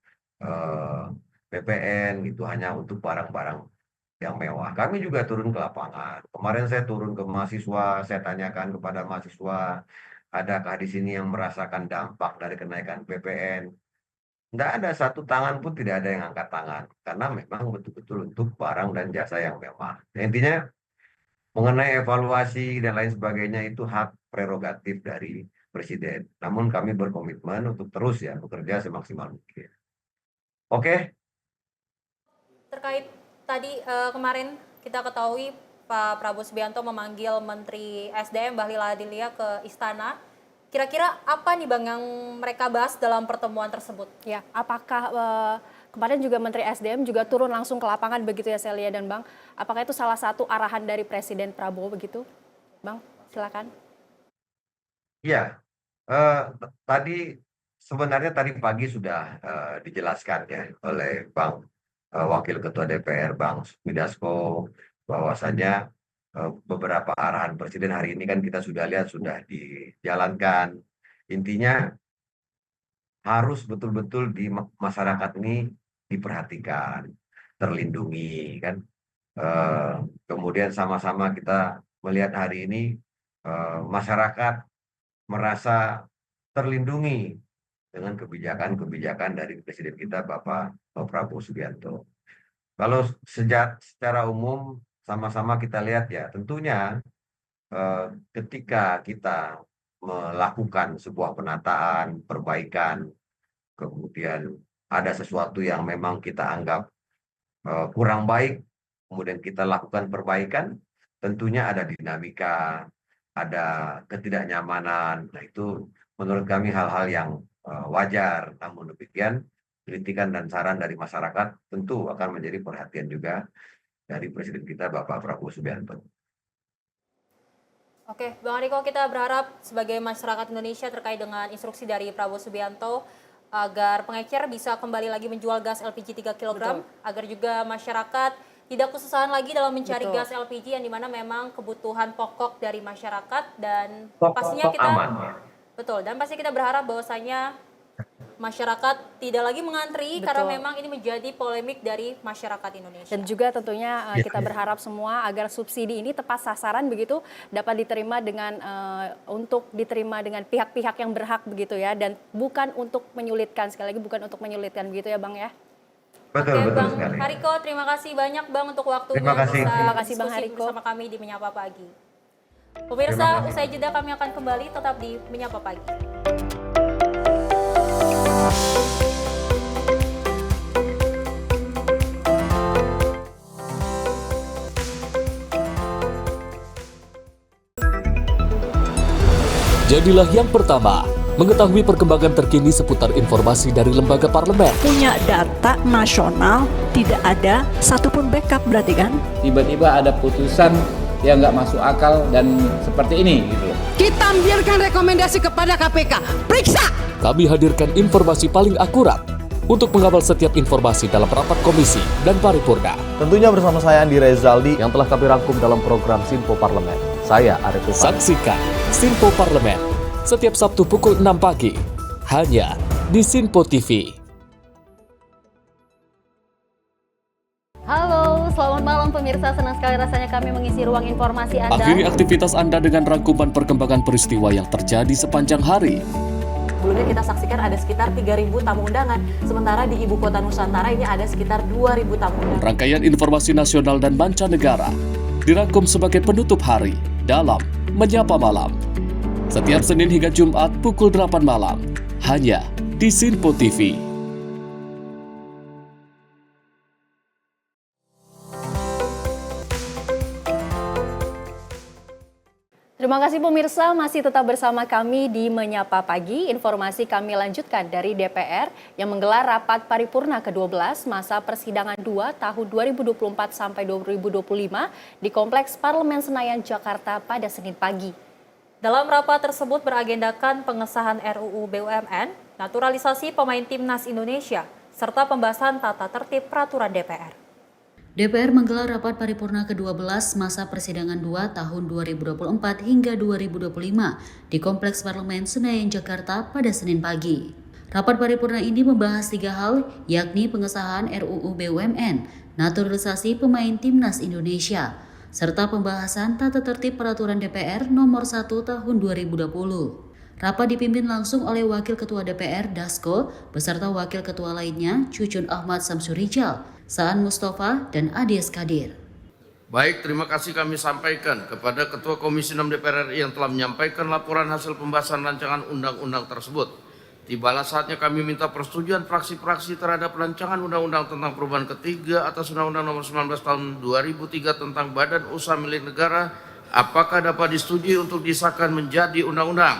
PPN itu hanya untuk barang-barang yang mewah. Kami juga turun ke lapangan. Kemarin saya turun ke mahasiswa, saya tanyakan kepada mahasiswa, adakah di sini yang merasakan dampak dari kenaikan PPN? Tidak ada satu tangan pun tidak ada yang angkat tangan, karena memang betul-betul untuk barang dan jasa yang mewah. Intinya mengenai evaluasi dan lain sebagainya itu hak prerogatif dari Presiden. Namun kami berkomitmen untuk terus ya bekerja semaksimal mungkin. Oke. Terkait tadi kemarin kita ketahui Pak Prabowo Subianto memanggil Menteri SDM Bahlil Lahadalia ke istana. Kira-kira apa nih Bang yang mereka bahas dalam pertemuan tersebut? Ya, apakah kemarin juga Menteri SDM juga turun langsung ke lapangan begitu ya Celia dan Bang? Apakah itu salah satu arahan dari Presiden Prabowo begitu? Bang, silakan. Ya, sebenarnya tadi pagi sudah dijelaskan ya oleh Bang Wakil Ketua DPR Bang Sufmi Dasko bahwasanya beberapa arahan Presiden hari ini kan kita sudah lihat sudah dijalankan. Intinya harus betul-betul di masyarakat ini diperhatikan, terlindungi kan. Kemudian sama-sama kita melihat hari ini masyarakat merasa terlindungi dengan kebijakan-kebijakan dari Presiden kita Bapak Prabowo Subianto. Kalau secara umum sama-sama kita lihat ya, tentunya ketika kita melakukan sebuah penataan, perbaikan, kemudian ada sesuatu yang memang kita anggap kurang baik, kemudian kita lakukan perbaikan, tentunya ada dinamika, ada ketidaknyamanan. Nah itu menurut kami hal-hal yang wajar. Namun demikian, kritikan dan saran dari masyarakat tentu akan menjadi perhatian juga dari Presiden kita Bapak Prabowo Subianto. Oke, Bang Riko, kita berharap sebagai masyarakat Indonesia terkait dengan instruksi dari Prabowo Subianto agar pengecer bisa kembali lagi menjual gas LPG 3 kg, agar juga masyarakat tidak kesusahan lagi dalam mencari gas LPG yang dimana memang kebutuhan pokok dari masyarakat dan pastinya kita aman. Betul, dan pasti kita berharap bahwasanya masyarakat tidak lagi mengantri karena memang ini menjadi polemik dari masyarakat Indonesia. Dan juga tentunya kita berharap semua agar subsidi ini tepat sasaran begitu dapat diterima dengan untuk diterima dengan pihak-pihak yang berhak begitu ya, dan bukan untuk menyulitkan, sekali lagi bukan untuk menyulitkan begitu ya Bang ya. Betul, Oke, betul Bang sekali. Hariko, terima kasih banyak Bang untuk waktunya. Terima kasih Bang Hariko bersama kami di Menyapa Pagi. Pemirsa, usai jeda kami akan kembali tetap di Menyapa Pagi. Jadilah yang pertama mengetahui perkembangan terkini seputar informasi dari lembaga parlemen. Punya data nasional, tidak ada satupun backup berarti kan? Tiba-tiba ada putusan yang nggak masuk akal dan seperti ini gitu. Kita biarkan rekomendasi kepada KPK, periksa! Kami hadirkan informasi paling akurat untuk mengawal setiap informasi dalam rapat komisi dan paripurna. Tentunya bersama saya Andi Rezaldi yang telah kami rangkum dalam program Sinpo Parlemen. Saya Arif Rifani. Saksikan Sinpo Parlemen setiap Sabtu pukul 6 pagi hanya di Sinpo TV. Halo, selamat malam pemirsa. Senang sekali rasanya kami mengisi ruang informasi Anda. Akhiri aktivitas Anda dengan rangkuman perkembangan peristiwa yang terjadi sepanjang hari. Sebelumnya kita saksikan ada sekitar 3.000 tamu undangan, sementara di Ibu Kota Nusantara ini ada sekitar 2.000 tamu undangan. Rangkaian informasi nasional dan mancanegara dirangkum sebagai penutup hari dalam Menyapa Malam. Setiap Senin hingga Jumat pukul 8 malam, hanya di Sinpo TV. Terima kasih pemirsa, masih tetap bersama kami di Menyapa Pagi. Informasi kami lanjutkan dari DPR yang menggelar rapat paripurna ke-12 masa persidangan 2 tahun 2024 sampai 2025 di Kompleks Parlemen Senayan, Jakarta pada Senin pagi. Dalam rapat tersebut beragendakan pengesahan RUU BUMN, naturalisasi pemain Timnas Indonesia, serta pembahasan tata tertib peraturan DPR. DPR menggelar rapat paripurna ke-12 masa persidangan 2 tahun 2024 hingga 2025 di Kompleks Parlemen Senayan, Jakarta pada Senin pagi. Rapat paripurna ini membahas 3 hal, yakni pengesahan RUU BUMN, naturalisasi pemain Timnas Indonesia, serta pembahasan tata tertib peraturan DPR nomor 1 tahun 2020. Rapat dipimpin langsung oleh Wakil Ketua DPR Dasko beserta Wakil Ketua lainnya Cucun Ahmad Samsurijal, Saan Mustafa, dan Adies Kadir. Baik, terima kasih kami sampaikan kepada Ketua Komisi 6 DPR RI yang telah menyampaikan laporan hasil pembahasan rancangan undang-undang tersebut. Tibalah saatnya kami minta persetujuan fraksi-fraksi terhadap rancangan undang-undang tentang perubahan ketiga atas Undang-Undang Nomor 19 Tahun 2003 tentang Badan Usaha Milik Negara. Apakah dapat disetujui untuk disahkan menjadi undang-undang?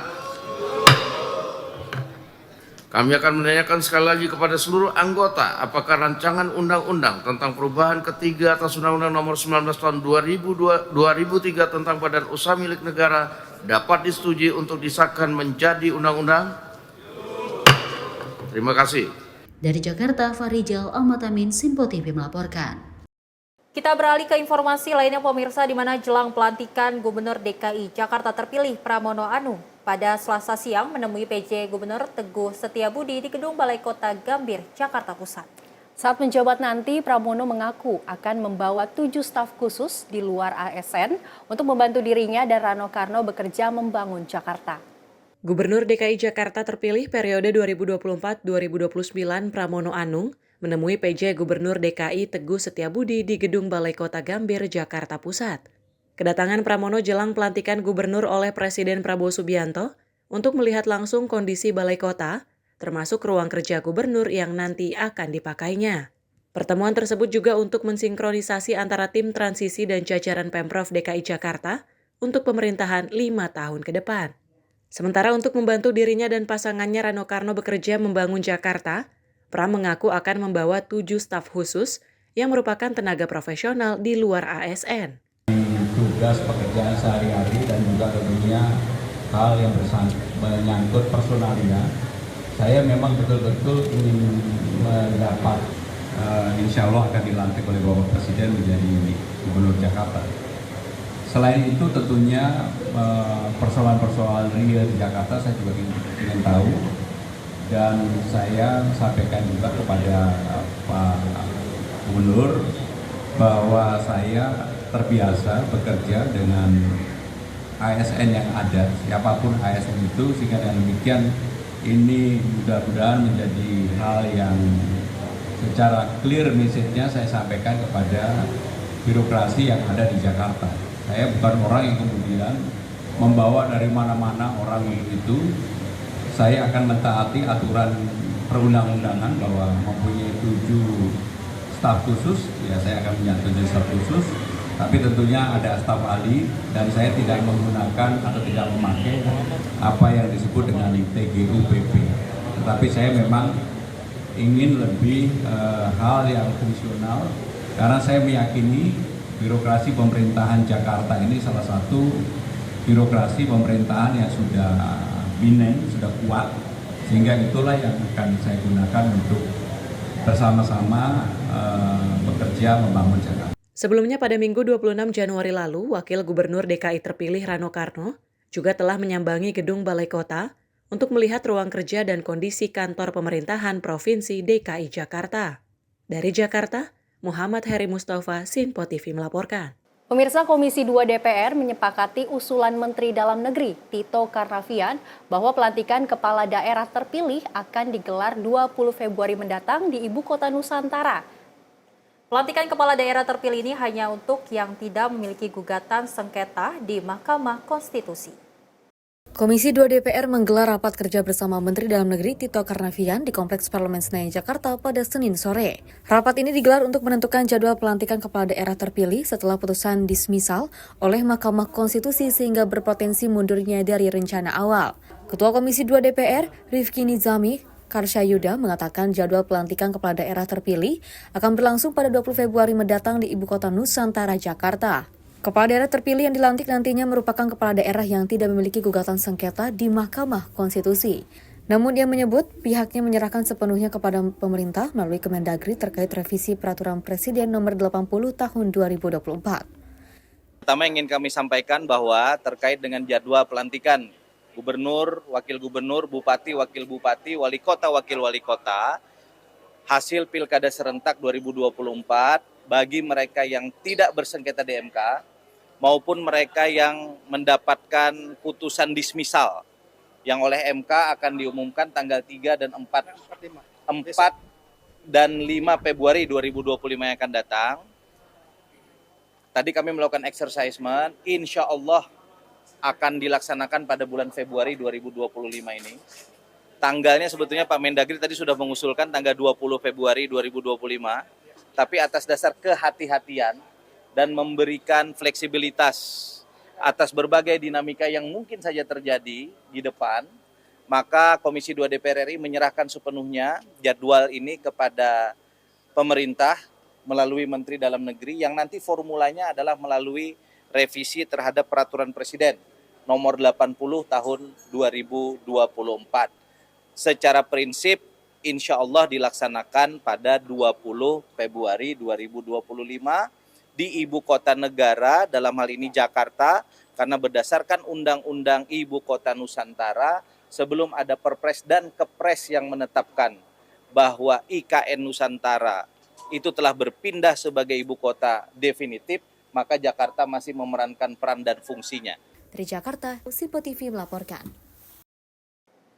Kami akan menanyakan sekali lagi kepada seluruh anggota, apakah rancangan undang-undang tentang perubahan ketiga atas Undang-Undang Nomor 19 Tahun 2003 tentang Badan Usaha Milik Negara dapat disetujui untuk disahkan menjadi undang-undang? Terima kasih. Dari Jakarta, Farijal Ahmad Amin, Sinpo TV melaporkan. Kita beralih ke informasi lainnya pemirsa, di mana jelang pelantikan Gubernur DKI Jakarta terpilih Pramono Anung pada Selasa siang menemui PJ Gubernur Teguh Setiabudi di Gedung Balai Kota Gambir, Jakarta Pusat. Saat menjabat nanti, Pramono mengaku akan membawa 7 staf khusus di luar ASN untuk membantu dirinya dan Rano Karno bekerja membangun Jakarta. Gubernur DKI Jakarta terpilih periode 2024-2029 Pramono Anung menemui PJ Gubernur DKI Teguh Setiabudi di Gedung Balai Kota Gambir, Jakarta Pusat. Kedatangan Pramono jelang pelantikan gubernur oleh Presiden Prabowo Subianto untuk melihat langsung kondisi Balai Kota, termasuk ruang kerja gubernur yang nanti akan dipakainya. Pertemuan tersebut juga untuk mensinkronisasi antara tim transisi dan jajaran Pemprov DKI Jakarta untuk pemerintahan 5 tahun ke depan. Sementara untuk membantu dirinya dan pasangannya Rano Karno bekerja membangun Jakarta, Pram mengaku akan membawa 7 staf khusus yang merupakan tenaga profesional di luar ASN. Tugas pekerjaan sehari-hari dan juga tentunya hal yang menyangkut personalia. Saya memang betul-betul ingin mendapat, insya Allah akan dilantik oleh Bapak Presiden menjadi Gubernur Jakarta. Selain itu tentunya persoalan-persoalan real di Jakarta saya juga ingin tahu. Dan saya sampaikan juga kepada Pak Gubernur bahwa saya terbiasa bekerja dengan ASN yang ada, siapapun ASN itu, sehingga dengan demikian ini mudah-mudahan menjadi hal yang secara clear message-nya saya sampaikan kepada birokrasi yang ada di Jakarta. Saya bukan orang yang kemudian membawa dari mana-mana orang itu. Saya akan mentaati aturan perundang-undangan bahwa mempunyai 7 staf khusus, ya saya akan punya 7 staf khusus, tapi tentunya ada staf ahli dan saya tidak menggunakan atau tidak memakai apa yang disebut dengan TGUPP. Tetapi saya memang ingin lebih hal yang fungsional karena saya meyakini birokrasi pemerintahan Jakarta ini salah satu birokrasi pemerintahan yang sudah binen, sudah kuat, sehingga itulah yang akan saya gunakan untuk bersama-sama bekerja membangun Jakarta. Sebelumnya pada Minggu 26 Januari lalu, Wakil Gubernur DKI terpilih Rano Karno juga telah menyambangi Gedung Balai Kota untuk melihat ruang kerja dan kondisi kantor pemerintahan Provinsi DKI Jakarta. Dari Jakarta, Muhammad Heri Mustafa, Sinpo TV melaporkan. Pemirsa, Komisi 2 DPR menyepakati usulan Menteri Dalam Negeri Tito Karnavian bahwa pelantikan kepala daerah terpilih akan digelar 20 Februari mendatang di Ibu Kota Nusantara. Pelantikan kepala daerah terpilih ini hanya untuk yang tidak memiliki gugatan sengketa di Mahkamah Konstitusi. Komisi 2 DPR menggelar rapat kerja bersama Menteri Dalam Negeri Tito Karnavian di Kompleks Parlemen Senayan, Jakarta pada Senin sore. Rapat ini digelar untuk menentukan jadwal pelantikan kepala daerah terpilih setelah putusan dismisal oleh Mahkamah Konstitusi sehingga berpotensi mundurnya dari rencana awal. Ketua Komisi 2 DPR, Rifki Nizami Karsyayuda, mengatakan jadwal pelantikan kepala daerah terpilih akan berlangsung pada 20 Februari mendatang di Ibu Kota Nusantara, Jakarta. Kepala daerah terpilih yang dilantik nantinya merupakan kepala daerah yang tidak memiliki gugatan sengketa di Mahkamah Konstitusi. Namun dia menyebut pihaknya menyerahkan sepenuhnya kepada pemerintah melalui Kemendagri terkait revisi Peraturan Presiden Nomor 80 Tahun 2024. Pertama ingin kami sampaikan bahwa terkait dengan jadwal pelantikan gubernur, wakil gubernur, bupati, wakil bupati, wali kota, wakil wali kota, hasil Pilkada serentak 2024 bagi mereka yang tidak bersengketa di MK maupun mereka yang mendapatkan putusan dismisal yang oleh MK akan diumumkan tanggal 3 dan 4 dan 5 Februari 2025 yang akan datang. Tadi kami melakukan exercisement, insya Allah akan dilaksanakan pada bulan Februari 2025 ini. Tanggalnya sebetulnya Pak Mendagri tadi sudah mengusulkan tanggal 20 Februari 2025. Tapi atas dasar kehati-hatian dan memberikan fleksibilitas atas berbagai dinamika yang mungkin saja terjadi di depan, maka Komisi 2 DPR RI menyerahkan sepenuhnya jadwal ini kepada pemerintah melalui Menteri Dalam Negeri yang nanti formulanya adalah melalui revisi terhadap Peraturan Presiden Nomor 80 Tahun 2024. Secara prinsip insya Allah dilaksanakan pada 20 Februari 2025 di ibu kota negara, dalam hal ini Jakarta, karena berdasarkan Undang-Undang Ibu Kota Nusantara, sebelum ada Perpres dan Kepres yang menetapkan bahwa IKN Nusantara itu telah berpindah sebagai ibu kota definitif, maka Jakarta masih memerankan peran dan fungsinya. Dari Jakarta, Simpo TV melaporkan.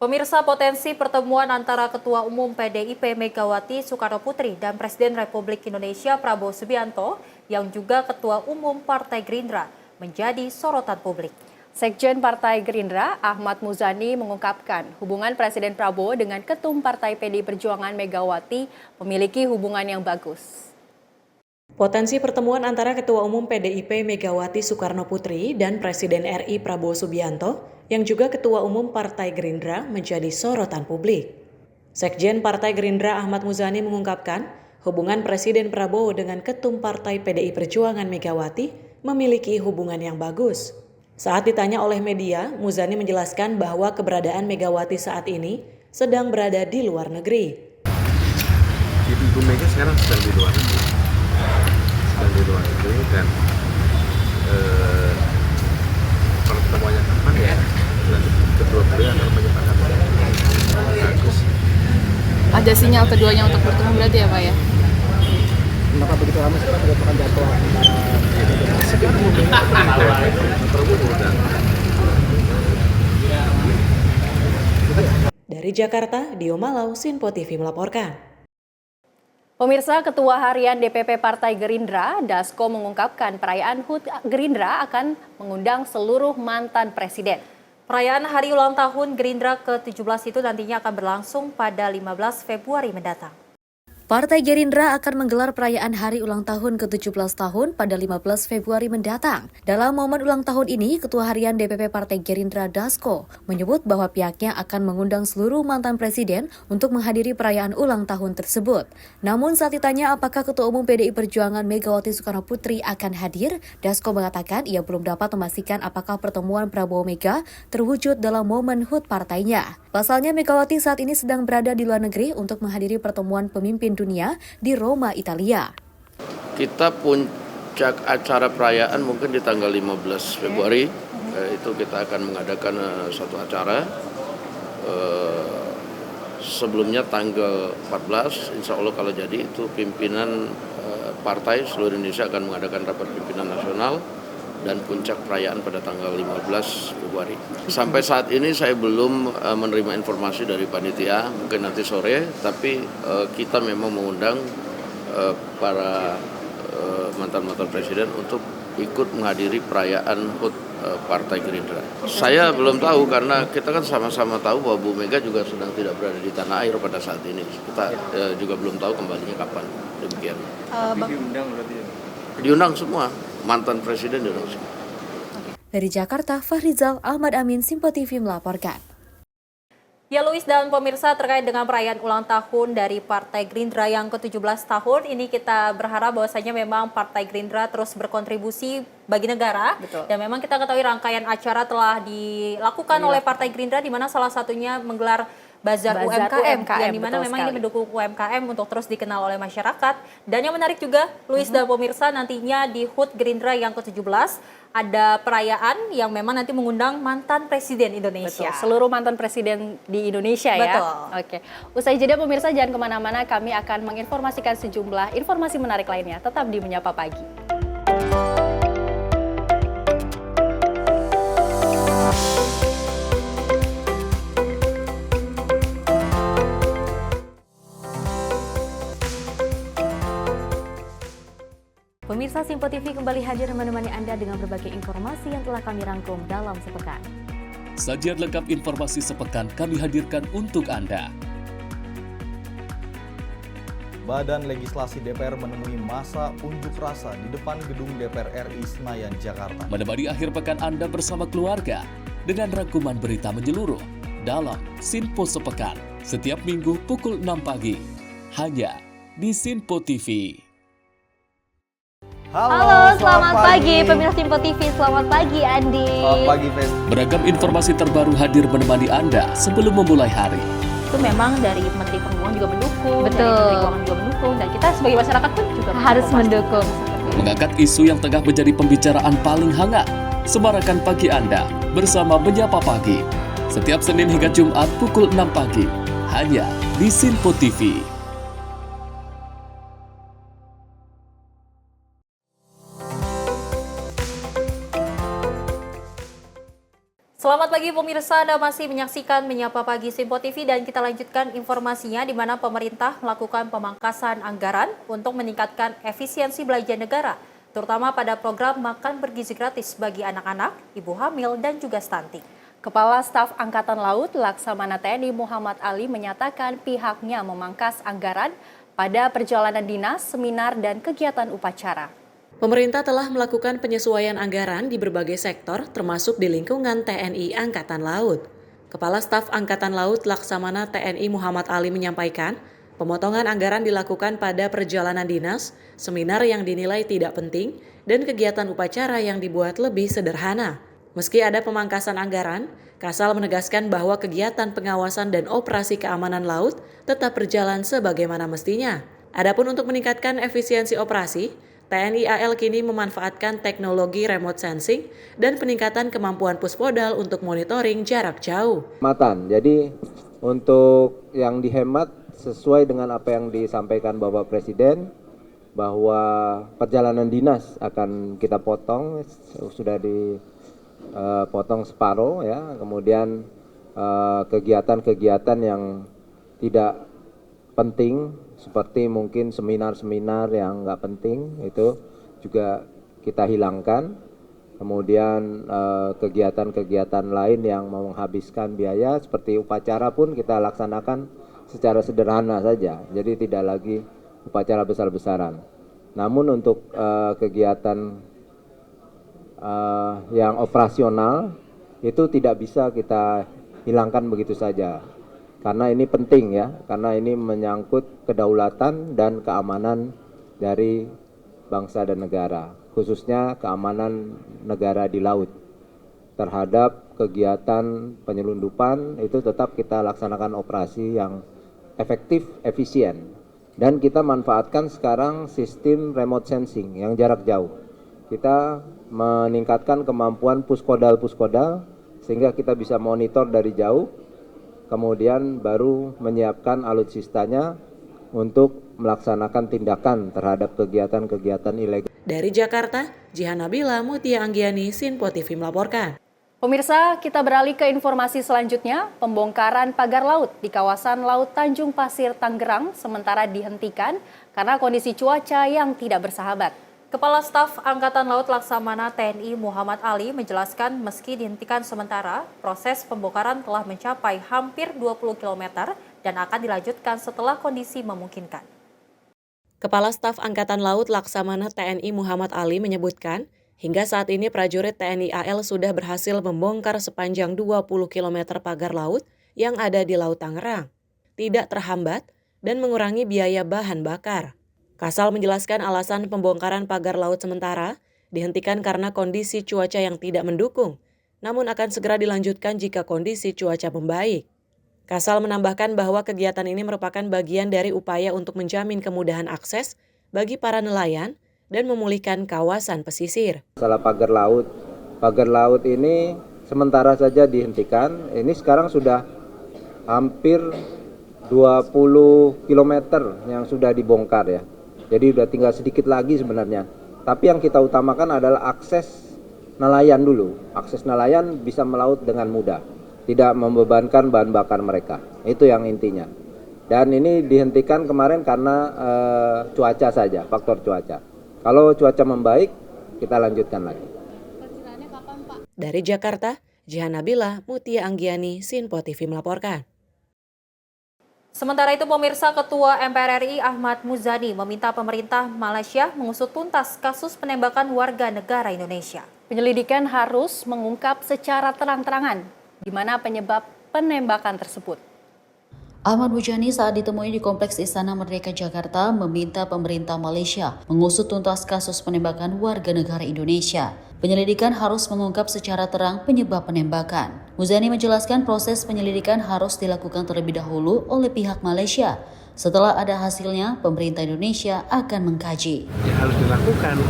Pemirsa, potensi pertemuan antara Ketua Umum PDIP Megawati Soekarnoputri dan Presiden Republik Indonesia Prabowo Subianto yang juga Ketua Umum Partai Gerindra menjadi sorotan publik. Sekjen Partai Gerindra, Ahmad Muzani, mengungkapkan hubungan Presiden Prabowo dengan Ketum Partai PDI Perjuangan Megawati memiliki hubungan yang bagus. Potensi pertemuan antara Ketua Umum PDIP Megawati Soekarnoputri dan Presiden RI Prabowo Subianto yang juga Ketua Umum Partai Gerindra menjadi sorotan publik. Sekjen Partai Gerindra Ahmad Muzani mengungkapkan hubungan Presiden Prabowo dengan Ketum Partai PDI Perjuangan Megawati memiliki hubungan yang bagus. Saat ditanya oleh media, Muzani menjelaskan bahwa keberadaan Megawati saat ini sedang berada di luar negeri. Ibu Mega sekarang sedang di luar negeri. Dan pertemuannya kapan ya? Dan kedua beliau adalah menyepakati bagus. Ada sinyal keduanya untuk bertemu berarti ya Pak ya? Kenapa begitu lama sih Pak merupakan jadwal Dari Jakarta, Dio Malau, Sinpo TV melaporkan. Pemirsa, Ketua Harian DPP Partai Gerindra, Dasko, mengungkapkan perayaan HUT Gerindra akan mengundang seluruh mantan presiden. Perayaan Hari Ulang Tahun Gerindra ke-17 itu nantinya akan berlangsung pada 15 Februari mendatang. Partai Gerindra akan menggelar perayaan Hari Ulang Tahun ke-17 tahun pada 15 Februari mendatang. Dalam momen ulang tahun ini, Ketua Harian DPP Partai Gerindra Dasko menyebut bahwa pihaknya akan mengundang seluruh mantan presiden untuk menghadiri perayaan ulang tahun tersebut. Namun saat ditanya apakah Ketua Umum PDI Perjuangan Megawati Soekarnoputri akan hadir, Dasko mengatakan ia belum dapat memastikan apakah pertemuan Prabowo Mega terwujud dalam momen HUT partainya. Pasalnya Megawati saat ini sedang berada di luar negeri untuk menghadiri pertemuan pemimpin dunia di Roma, Italia. Kita puncak acara perayaan mungkin di tanggal 15 Februari. Itu kita akan mengadakan satu acara. Sebelumnya tanggal 14, insya Allah kalau jadi itu pimpinan partai seluruh Indonesia akan mengadakan rapat pimpinan nasional dan puncak perayaan pada tanggal 15 Februari. Sampai saat ini saya belum menerima informasi dari panitia, mungkin nanti sore, tapi kita memang mengundang para mantan-mantan presiden untuk ikut menghadiri perayaan HUT Partai Gerindra. Saya belum tahu karena kita kan sama-sama tahu bahwa Bu Mega juga sedang tidak berada di tanah air pada saat ini. Kita juga belum tahu kembalinya kapan, demikian. Diundang berarti ya? Diundang semua, mantan presiden diundang semua. Dari Jakarta, Fahrizal Ahmad Amin, Simpo TV melaporkan. Ya Luis dan pemirsa, terkait dengan perayaan ulang tahun dari Partai Gerindra yang ke-17 tahun, ini kita berharap bahwasanya memang Partai Gerindra terus berkontribusi bagi negara. Betul. Dan memang kita ketahui rangkaian acara telah dilakukan oleh Partai Gerindra, di mana salah satunya menggelar Bazar UMKM, yang dimana memang ini mendukung UMKM untuk terus dikenal oleh masyarakat. Dan yang menarik juga, Luis dan pemirsa, nantinya di HUT Gerindra yang ke-17 ada perayaan yang memang nanti mengundang mantan presiden Indonesia. Betul, seluruh mantan presiden di Indonesia ya. Betul. Oke, usai jeda pemirsa jangan kemana-mana, kami akan menginformasikan sejumlah informasi menarik lainnya. Tetap di Menyapa Pagi. Pemirsa, Simpo TV kembali hadir menemani Anda dengan berbagai informasi yang telah kami rangkum dalam sepekan. Sajian lengkap informasi sepekan kami hadirkan untuk Anda. Badan Legislasi DPR menemui masa unjuk rasa di depan gedung DPR RI Senayan, Jakarta. Menemani akhir pekan Anda bersama keluarga dengan rangkuman berita menyeluruh dalam Sinpo Sepekan setiap minggu pukul 6 pagi hanya di Sinpo TV. Halo, selamat pagi pemirsa Simpo TV. Selamat pagi Andi. Selamat pagi, Fen. Beragam informasi terbaru hadir menemani Anda sebelum memulai hari. Itu memang dari Menteri Perhubungan juga mendukung, Betul. dari Menteri Keuangan juga mendukung, dan kita sebagai masyarakat pun juga harus mendukung. mengangkat isu yang tengah menjadi pembicaraan paling hangat. Semarakan pagi Anda bersama Menyapa Pagi. Setiap Senin hingga Jumat pukul 6 pagi, hanya di Sinpo TV. Selamat pagi pemirsa, Anda masih menyaksikan Menyapa Pagi Sinpo TV dan kita lanjutkan informasinya di mana pemerintah melakukan pemangkasan anggaran untuk meningkatkan efisiensi belanja negara, terutama pada program makan bergizi gratis bagi anak-anak, ibu hamil, dan juga stunting. Kepala Staf Angkatan Laut Laksamana TNI Muhammad Ali menyatakan pihaknya memangkas anggaran pada perjalanan dinas, seminar, dan kegiatan upacara. Pemerintah telah melakukan penyesuaian anggaran di berbagai sektor termasuk di lingkungan TNI Angkatan Laut. Kepala Staf Angkatan Laut Laksamana TNI Muhammad Ali menyampaikan, pemotongan anggaran dilakukan pada perjalanan dinas, seminar yang dinilai tidak penting, dan kegiatan upacara yang dibuat lebih sederhana. Meski ada pemangkasan anggaran, Kasal menegaskan bahwa kegiatan pengawasan dan operasi keamanan laut tetap berjalan sebagaimana mestinya. Adapun untuk meningkatkan efisiensi operasi, TNI AL kini memanfaatkan teknologi remote sensing dan peningkatan kemampuan Puspodal untuk monitoring jarak jauh. Jadi untuk yang dihemat sesuai dengan apa yang disampaikan Bapak Presiden, bahwa perjalanan dinas akan kita potong, sudah dipotong separuh ya, kemudian kegiatan-kegiatan yang tidak penting seperti mungkin seminar-seminar yang nggak penting itu juga kita hilangkan. Kemudian kegiatan-kegiatan lain yang menghabiskan biaya seperti upacara pun kita laksanakan secara sederhana saja. Jadi tidak lagi upacara besar-besaran. Namun untuk kegiatan yang operasional itu tidak bisa kita hilangkan begitu saja. Karena ini penting ya, karena ini menyangkut kedaulatan dan keamanan dari bangsa dan negara, khususnya keamanan negara di laut. Terhadap kegiatan penyelundupan itu tetap kita laksanakan operasi yang efektif, efisien. Dan kita manfaatkan sekarang sistem remote sensing yang jarak jauh. Kita meningkatkan kemampuan puskodal sehingga kita bisa monitor dari jauh. Kemudian baru menyiapkan alutsistanya untuk melaksanakan tindakan terhadap kegiatan-kegiatan ilegal. Dari Jakarta, Jihan Nabila, Mutia Anggiani, Sinpo TV melaporkan. Pemirsa, kita beralih ke informasi selanjutnya. Pembongkaran pagar laut di kawasan Laut Tanjung Pasir, Tangerang sementara dihentikan karena kondisi cuaca yang tidak bersahabat. Kepala Staf Angkatan Laut Laksamana TNI Muhammad Ali menjelaskan meski dihentikan sementara, proses pembongkaran telah mencapai hampir 20 km dan akan dilanjutkan setelah kondisi memungkinkan. Kepala Staf Angkatan Laut Laksamana TNI Muhammad Ali menyebutkan, hingga saat ini prajurit TNI AL sudah berhasil membongkar sepanjang 20 km pagar laut yang ada di Laut Tangerang, tidak terhambat dan mengurangi biaya bahan bakar. Kasal menjelaskan alasan pembongkaran pagar laut sementara dihentikan karena kondisi cuaca yang tidak mendukung, namun akan segera dilanjutkan jika kondisi cuaca membaik. Kasal menambahkan bahwa kegiatan ini merupakan bagian dari upaya untuk menjamin kemudahan akses bagi para nelayan dan memulihkan kawasan pesisir. Masalah pagar laut ini sementara saja dihentikan. Ini sekarang sudah hampir 20 km yang sudah dibongkar ya. Jadi udah tinggal sedikit lagi sebenarnya. Tapi yang kita utamakan adalah akses nelayan dulu. Akses nelayan bisa melaut dengan mudah. Tidak membebankan bahan bakar mereka. Itu yang intinya. Dan ini dihentikan kemarin karena cuaca saja, faktor cuaca. Kalau cuaca membaik, kita lanjutkan lagi. Dari Jakarta, Jihan Nabila, Mutia Anggiani, Sinpo TV melaporkan. Sementara itu pemirsa, Ketua MPR RI Ahmad Muzani meminta pemerintah Malaysia mengusut tuntas kasus penembakan warga negara Indonesia. Penyelidikan harus mengungkap secara terang-terangan di mana penyebab penembakan tersebut. Ahmad Muzani saat ditemui di Kompleks Istana Merdeka Jakarta meminta pemerintah Malaysia mengusut tuntas kasus penembakan warga negara Indonesia. Penyelidikan harus mengungkap secara terang penyebab penembakan. Muzani menjelaskan proses penyelidikan harus dilakukan terlebih dahulu oleh pihak Malaysia Setelah ada hasilnya, pemerintah Indonesia akan mengkaji. Ya, harus dilakukan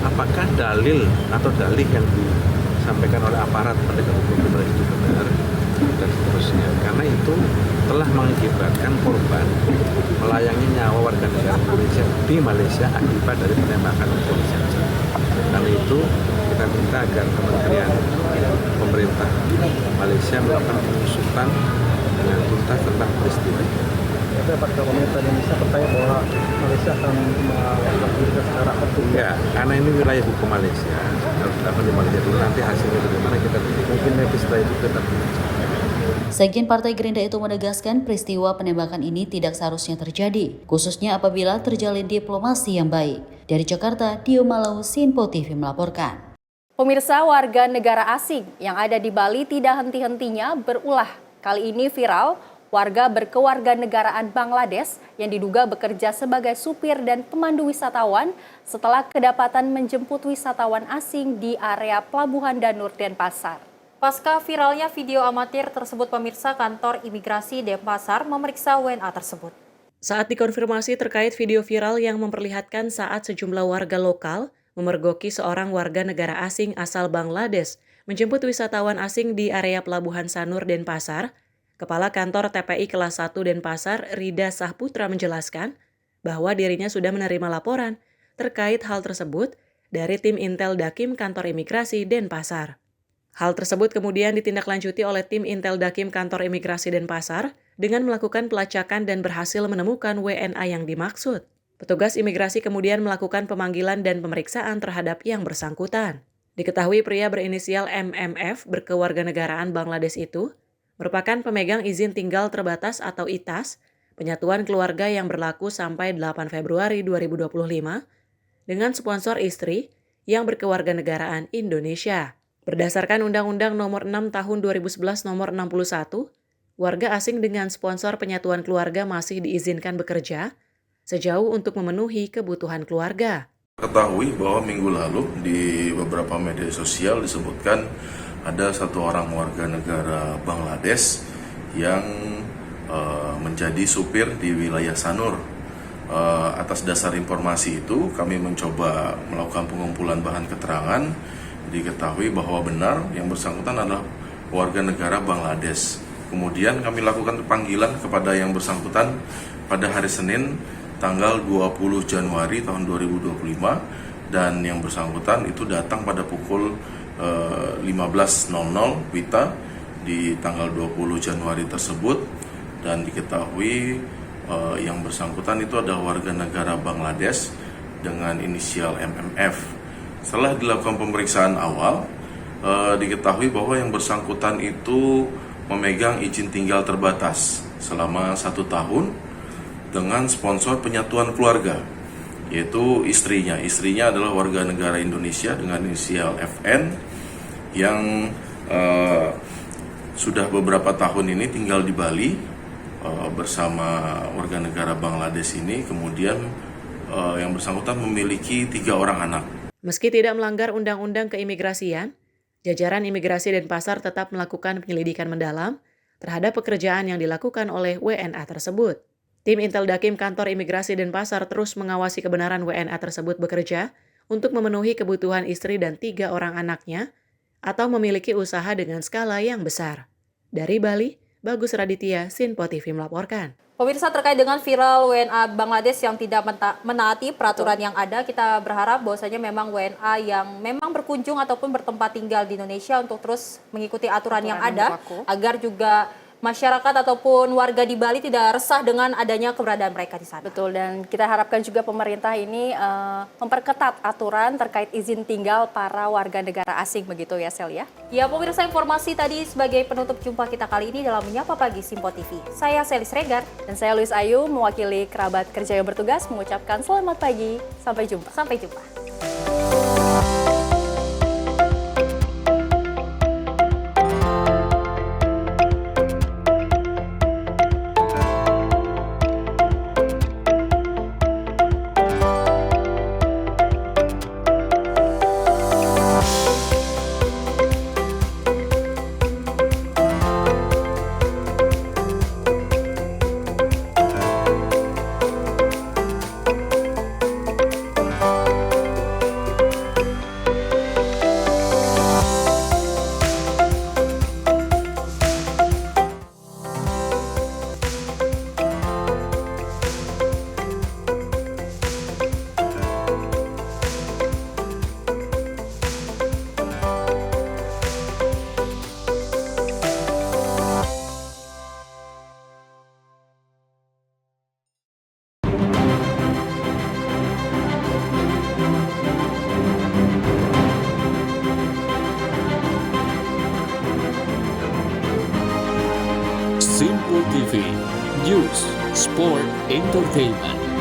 apakah dalil atau dalih yang disampaikan oleh aparat penegak hukum itu benar dan seterusnya. Karena itu telah mengakibatkan korban melayangkan nyawa warga negara Indonesia di Malaysia akibat dari penembakan kepolisian. Karena itu kita minta agar Kementerian Pemerintah Malaysia melakukan pengusutan dengan tuntas tentang peristiwa ini. Tapi apakah pemerintah Indonesia percaya bahwa Malaysia akan melakukan secara hukum? Ya, karena ini wilayah hukum Malaysia, harus dilakukan di Malaysia dulu. Nanti hasilnya bagaimana kita mungkin nanti setelah itu kita. Sekjen Partai Gerindra itu menegaskan peristiwa penembakan ini tidak seharusnya terjadi, khususnya apabila terjalin diplomasi yang baik. Dari Jakarta, Dio Malau, Sinpo TV melaporkan. Pemirsa, warga negara asing yang ada di Bali tidak henti-hentinya berulah. Kali ini viral, warga berkewarganegaraan Bangladesh yang diduga bekerja sebagai supir dan pemandu wisatawan setelah kedapatan menjemput wisatawan asing di area Pelabuhan Danur, Denpasar. Pasca viralnya video amatir tersebut, pemirsa, kantor imigrasi Denpasar memeriksa WNA tersebut. Saat dikonfirmasi terkait video viral yang memperlihatkan saat sejumlah warga lokal memergoki seorang warga negara asing asal Bangladesh menjemput wisatawan asing di area Pelabuhan Sanur, Denpasar, Kepala Kantor TPI Kelas 1 Denpasar, Rida Sahputra menjelaskan bahwa dirinya sudah menerima laporan terkait hal tersebut dari tim Intel Dakim Kantor Imigrasi Denpasar. Hal tersebut kemudian ditindaklanjuti oleh tim Intel Dakim Kantor Imigrasi Denpasar dengan melakukan pelacakan dan berhasil menemukan WNA yang dimaksud. Petugas imigrasi kemudian melakukan pemanggilan dan pemeriksaan terhadap yang bersangkutan. Diketahui pria berinisial MMF berkewarganegaraan Bangladesh itu merupakan pemegang izin tinggal terbatas atau ITAS, penyatuan keluarga yang berlaku sampai 8 Februari 2025, dengan sponsor istri yang berkewarganegaraan Indonesia. Berdasarkan Undang-Undang Nomor 6 Tahun 2011 Nomor 61, warga asing dengan sponsor penyatuan keluarga masih diizinkan bekerja sejauh untuk memenuhi kebutuhan keluarga. Ketahui bahwa minggu lalu di beberapa media sosial disebutkan ada satu orang warga negara Bangladesh yang menjadi supir di wilayah Sanur. Atas dasar informasi itu kami mencoba melakukan pengumpulan bahan keterangan. Diketahui bahwa benar yang bersangkutan adalah warga negara Bangladesh. Kemudian kami lakukan panggilan kepada yang bersangkutan pada hari Senin tanggal 20 Januari tahun 2025 dan yang bersangkutan itu datang pada pukul 15.00 WITA di tanggal 20 Januari tersebut dan diketahui yang bersangkutan itu adalah warga negara Bangladesh dengan inisial MMF. Setelah dilakukan pemeriksaan awal, diketahui bahwa yang bersangkutan itu memegang izin tinggal terbatas selama 1 tahun dengan sponsor penyatuan keluarga, yaitu istrinya. Istrinya adalah warga negara Indonesia dengan inisial FN yang sudah beberapa tahun ini tinggal di Bali bersama warga negara Bangladesh ini. Kemudian yang bersangkutan memiliki 3 orang anak. Meski tidak melanggar Undang-Undang Keimigrasian, jajaran imigrasi Denpasar tetap melakukan penyelidikan mendalam terhadap pekerjaan yang dilakukan oleh WNA tersebut. Tim Intel Dakim Kantor Imigrasi Denpasar terus mengawasi kebenaran WNA tersebut bekerja untuk memenuhi kebutuhan istri dan 3 orang anaknya atau memiliki usaha dengan skala yang besar. Dari Bali, Bagus Raditya, Sinpo TV melaporkan. Pemirsa, terkait dengan viral WNA Bangladesh yang tidak menaati peraturan yang ada, kita berharap bahwasanya memang WNA yang memang berkunjung ataupun bertempat tinggal di Indonesia untuk terus mengikuti aturan yang ada, agar juga masyarakat ataupun warga di Bali tidak resah dengan adanya keberadaan mereka di sana. Betul, dan kita harapkan juga pemerintah ini memperketat aturan terkait izin tinggal para warga negara asing begitu ya, Sel ya. Ya, pemirsa, informasi tadi sebagai penutup jumpa kita kali ini dalam Menyapa Pagi Sinpo TV. Saya Selis Regar dan saya Luis Ayu mewakili kerabat kerja yang bertugas mengucapkan selamat pagi. Sampai jumpa. Sampai jumpa. Simpo TV, News, Sport, Entertainment.